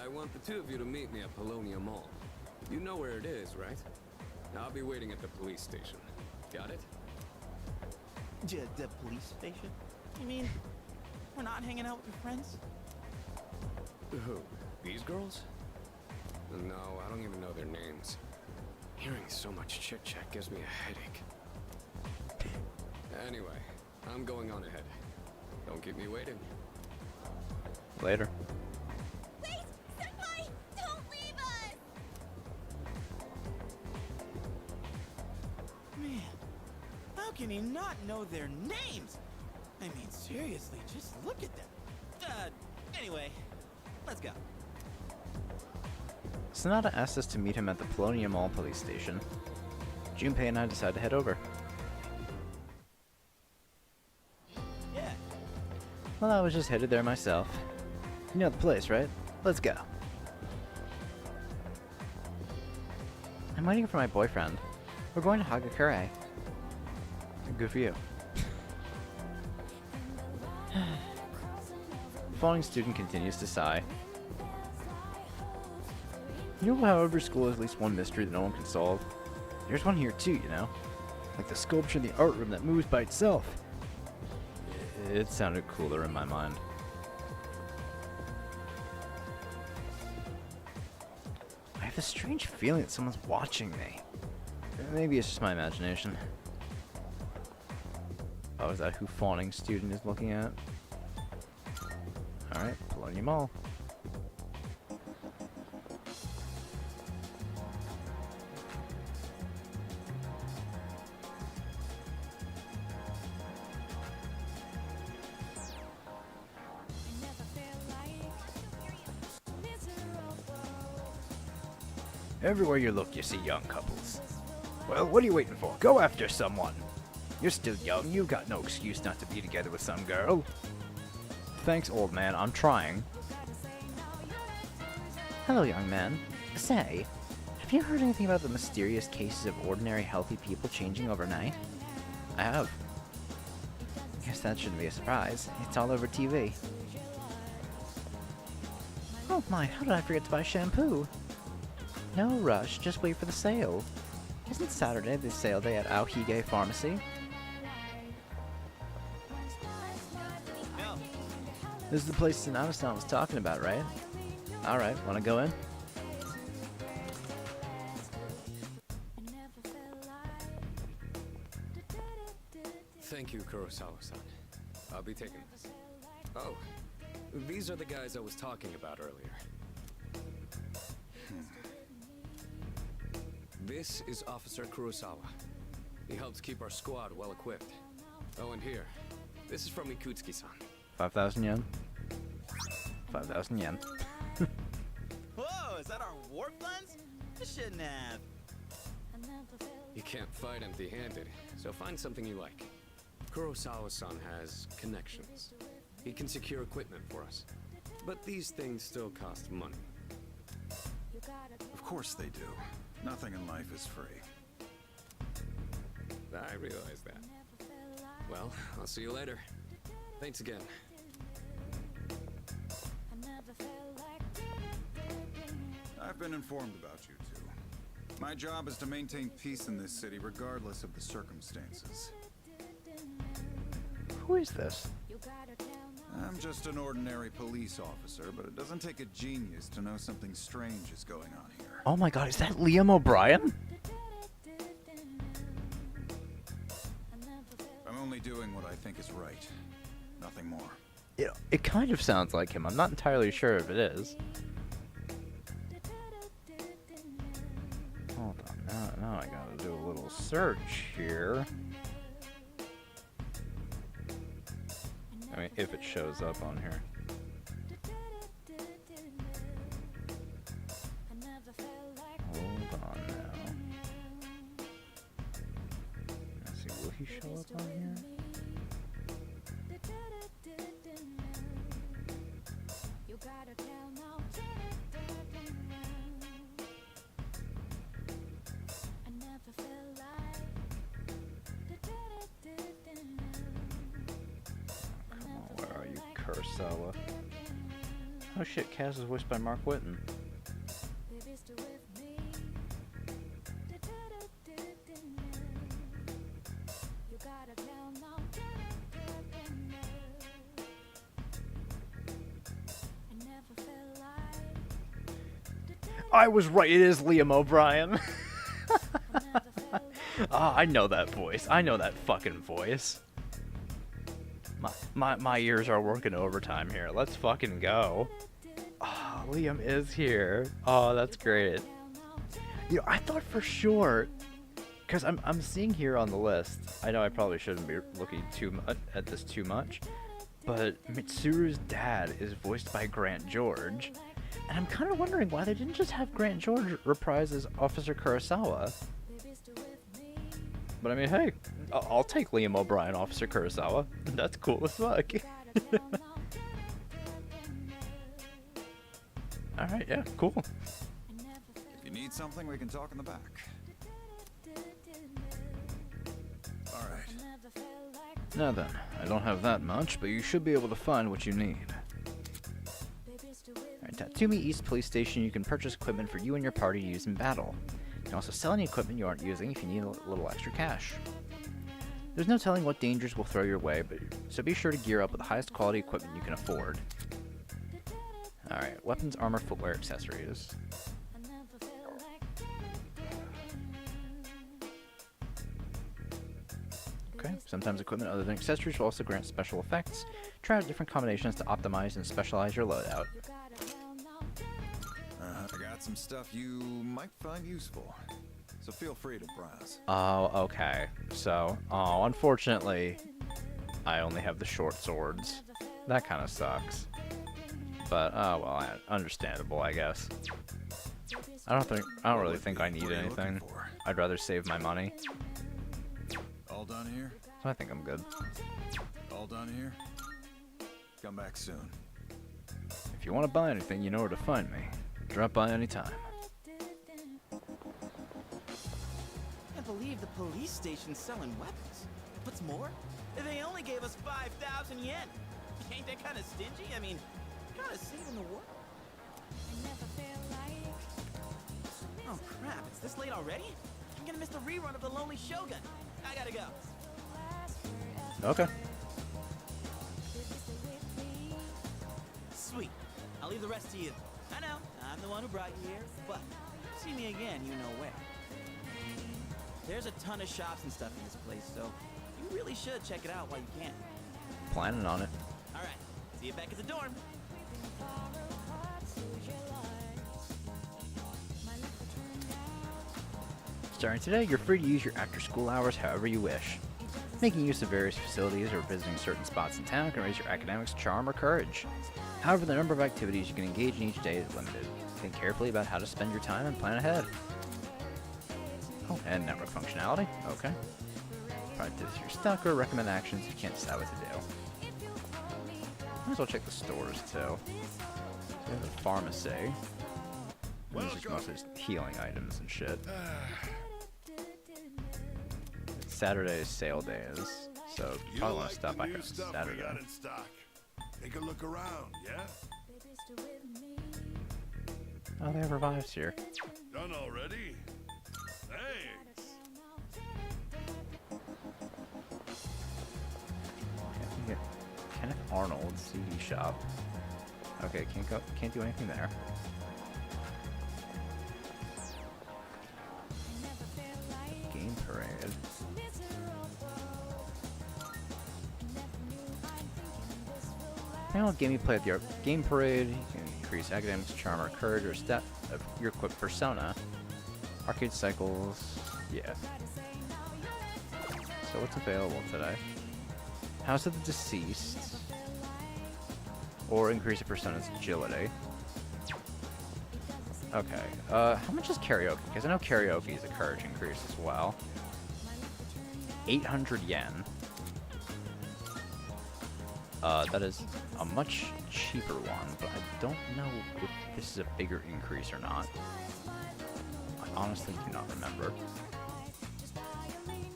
I want the two of you to meet me at Polonia Mall. You know where it is, right? I'll be waiting at the police station. Got it? The police station? You mean we're not hanging out with your friends? Who? These girls? No, I don't even know their names. Hearing so much chit-chat gives me a headache. Anyway, I'm going on ahead. Don't keep me waiting. Later. Wait! Senpai! Don't leave us! Man, how can he not know their names? I mean, seriously, just look at them. Anyway, let's go. Sonata asked us to meet him at the Polonia Mall police station. Junpei and I decided to head over. Yeah. Well, I was just headed there myself. You know the place, right? Let's go. I'm waiting for my boyfriend. We're going to Hagakure. Good for you. The falling student continues to sigh. You know how every school has at least one mystery that no one can solve? There's one here too, you know? Like the sculpture in the art room that moves by itself. It sounded cooler in my mind. I have this strange feeling that someone's watching me. Maybe it's just my imagination. Oh, is that who fawning student is looking at? Alright, Polonia Mall. Everywhere you look, you see young couples. Well, what are you waiting for? Go after someone! You're still young, you've got no excuse not to be together with some girl. Thanks, old man, I'm trying. Hello, young man. Say, have you heard anything about the mysterious cases of ordinary healthy people changing overnight? I have. Guess that shouldn't be a surprise. It's all over TV. Oh my, how did I forget to buy shampoo? No rush, just wait for the sale. Isn't Saturday the sale day at Aohige Pharmacy? No. This is the place Sonata-san was talking about, right? Alright, wanna go in? Thank you, Kurosawa-san. I'll be taking this. Oh, these are the guys I was talking about earlier. This is Officer Kurosawa. He helps keep our squad well equipped. Oh, and here, this is from Ikutsuki-san. 5,000 yen. 5,000 yen. Whoa, is that our warp funds? You shouldn't have. You can't fight empty-handed, so find something you like. Kurosawa-san has connections. He can secure equipment for us. But these things still cost money. Of course they do. Nothing in life is free. I realize that. Well, I'll see you later. Thanks again. I've been informed about you two. My job is to maintain peace in this city regardless of the circumstances. Who is this? I'm just an ordinary police officer, but it doesn't take a genius to know something strange is going on here. Oh my god, is that Liam O'Brien? I'm only doing what I think is right. Nothing more. It kind of sounds like him. I'm not entirely sure if it is. Hold on, now I gotta do a little search here. I mean, if it shows up on here. Hold on now. Let's see, will he show up on here? Where are you, Kurosawa? Oh shit, Kaz is voiced by Mark Whitten. I was right, it is Liam O'Brien. I know that voice. I know that fucking voice. My ears are working overtime here. Let's fucking go. Oh, Liam is here. Oh, that's great. You know, I thought for sure, because I'm seeing here on the list. I know I probably shouldn't be looking at this too much, but Mitsuru's dad is voiced by Grant George, and I'm kind of wondering why they didn't just have Grant George reprise as Officer Kurosawa. But I mean, hey, I'll take Liam O'Brien, Officer Kurosawa. That's cool as fuck. Alright, yeah, cool. If you need something, we can talk in the back. Alright. Now then, I don't have that much, but you should be able to find what you need. Alright, Tatsumi East Police Station, you can purchase equipment for you and your party to use in battle. You can also sell any equipment you aren't using if you need a little extra cash. There's no telling what dangers will throw your way, so be sure to gear up with the highest quality equipment you can afford. Alright, weapons, armor, footwear, accessories. Okay, sometimes equipment other than accessories will also grant special effects. Try out different combinations to optimize and specialize your loadout. I got some stuff you might find useful, so feel free to browse. Oh, okay. So, unfortunately, I only have the short swords. That kind of sucks. But, well, understandable, I guess. I don't really think I need anything. I'd rather save my money. All done here? So I think I'm good. All done here? Come back soon. If you want to buy anything, you know where to find me. Drop by anytime. Can't believe the police station's selling weapons. What's more, they only gave us 5,000 yen. Ain't that kind of stingy? I mean, kind of saving the world. Oh crap, it's this late already? I'm gonna miss the rerun of The Lonely Shogun. I gotta go. Okay. Sweet. I'll leave the rest to you. I know, I'm the one who brought you here, but see me again, you know where. There's a ton of shops and stuff in this place, so you really should check it out while you can. Planning on it. Alright, see you back at the dorm. Starting today, you're free to use your after-school hours however you wish. Making use of various facilities or visiting certain spots in town can raise your academics, charm, or courage. However, the number of activities you can engage in each day is limited. Think carefully about how to spend your time and plan ahead. Oh, and network functionality. Okay. Practice if you're stuck or recommend actions if you can't decide what to do. Might as well check the stores, too. We have a pharmacy. This is mostly just healing items and shit. Saturday is sale days, so you probably want to stop by here on Saturday. Take a look around, yeah? Oh, they have revives here. Done already? Thanks. Yeah, Kenneth Arnold CD shop. Okay, can't do anything there. Game parade. Depending on what game you play at the game parade, you can increase academics, charm, or courage, or stat of your equipped persona. Arcade cycles, yeah. So what's available today? House of the Deceased, or increase a persona's agility. Okay, how much is karaoke? Because I know karaoke is a courage increase as well. 800 yen. That is a much cheaper one, but I don't know if this is a bigger increase or not. I honestly do not remember.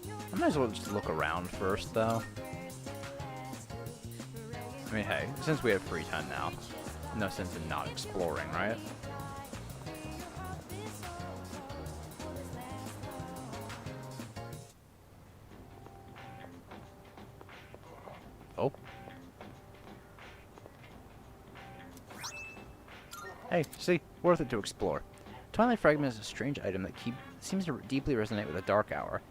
I might as well just look around first, though. I mean, hey, since we have free time now, no sense in not exploring, right? Oh. Hey, see, worth it to explore. Twilight Fragment is a strange item that seems to deeply resonate with the Dark Hour.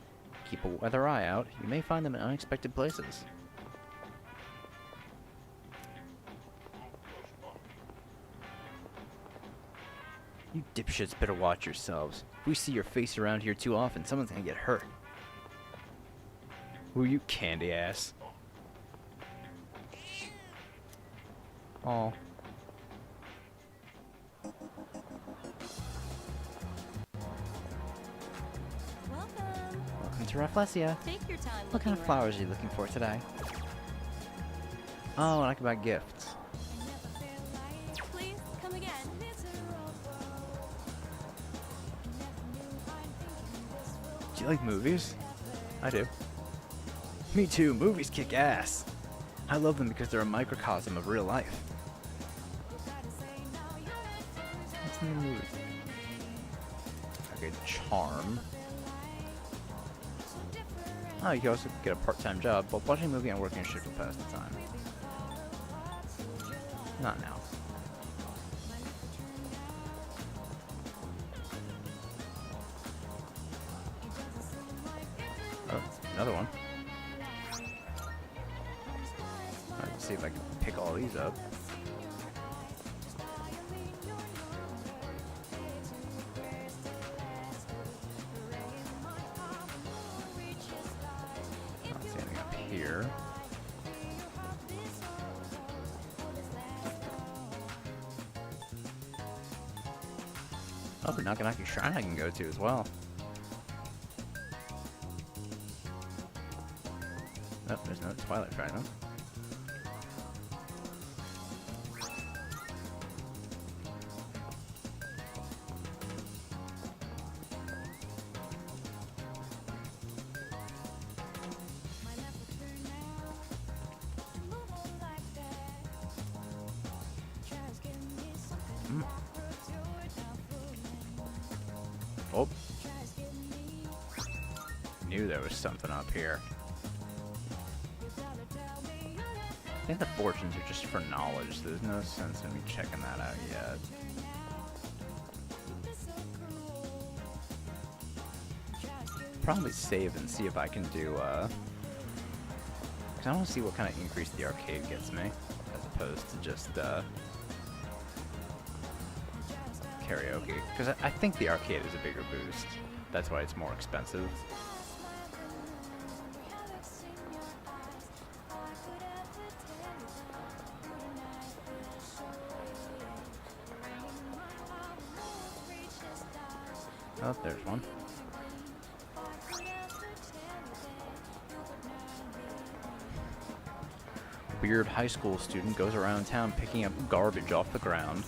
Keep a weather eye out, you may find them in unexpected places. You dipshits better watch yourselves. If we see your face around here too often, someone's gonna get hurt. Who are you, candy ass? Aw. Welcome to Rafflesia. Take your time. What kind of flowers are you looking for today? Oh, and I can buy gifts. Please, come again. Do you like movies? I do. Me too, movies kick ass. I love them because they're a microcosm of real life. What's in the movie? Okay, charm. Oh, you can also get a part-time job, but watching a movie and working a shift will pass the time. Not now. Oh, another one. Let's see if I can pick all these up. Not see anything up here. Oh, the Naganaki Shrine I can go to as well. Oh, there's no Twilight Shrine, huh? Oh. Knew there was something up here. I think the fortunes are just for knowledge. There's no sense in me checking that out yet. Probably save and see if I can do, because I want to see what kind of increase the arcade gets me, as opposed to just, karaoke, because I think the arcade is a bigger boost. That's why it's more expensive. Oh, there's one. Weird high school student goes around town picking up garbage off the ground.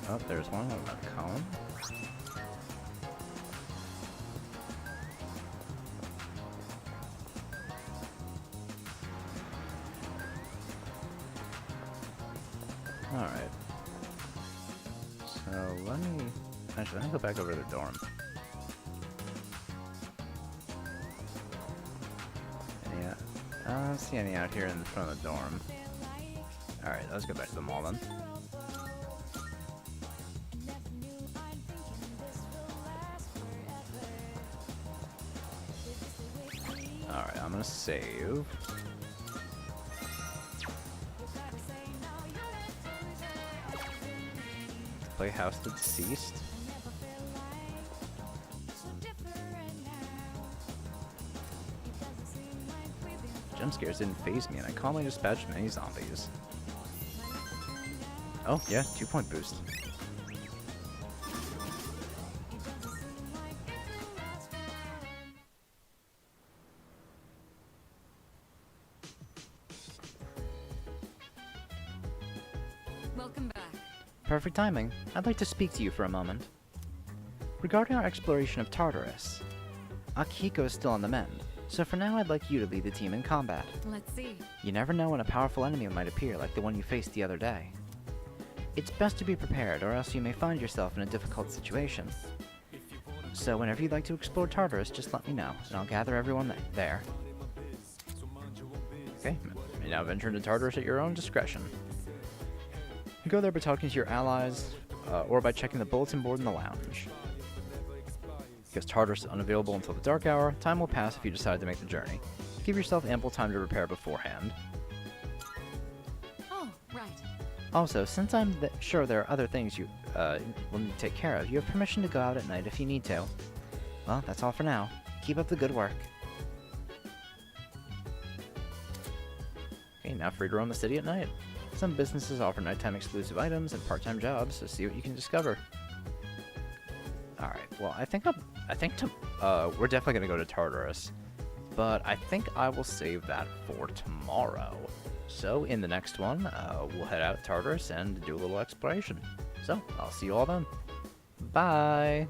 Oh, there's one. What about the column? Alright. So let me go back over to the dorm. Yeah. I don't see any out here in the front of the dorm. Alright, let's go back to the mall then. Alright, I'm gonna save. Play House of the Deceased. Jump scares didn't faze me, and I calmly dispatched many zombies. Oh, yeah, 2-point boost. Welcome back. Perfect timing. I'd like to speak to you for a moment. Regarding our exploration of Tartarus, Akihiko is still on the mend, so for now I'd like you to lead the team in combat. Let's see. You never know when a powerful enemy might appear, like the one you faced the other day. It's best to be prepared, or else you may find yourself in a difficult situation. So whenever you'd like to explore Tartarus, just let me know, and I'll gather everyone there. Okay, you may now venture into Tartarus at your own discretion. You go there by talking to your allies, or by checking the bulletin board in the lounge. Because Tartarus is unavailable until the dark hour, time will pass if you decide to make the journey. Give yourself ample time to prepare beforehand. Oh, right. Also, since I'm sure there are other things you will need to take care of, you have permission to go out at night if you need to. Well, that's all for now. Keep up the good work. Okay, now free to roam the city at night. Some businesses offer nighttime exclusive items and part-time jobs, so see what you can discover. Alright, well, I think we're definitely gonna go to Tartarus, but I think I will save that for tomorrow. So, in the next one, we'll head out to Tartarus and do a little exploration. So, I'll see you all then. Bye!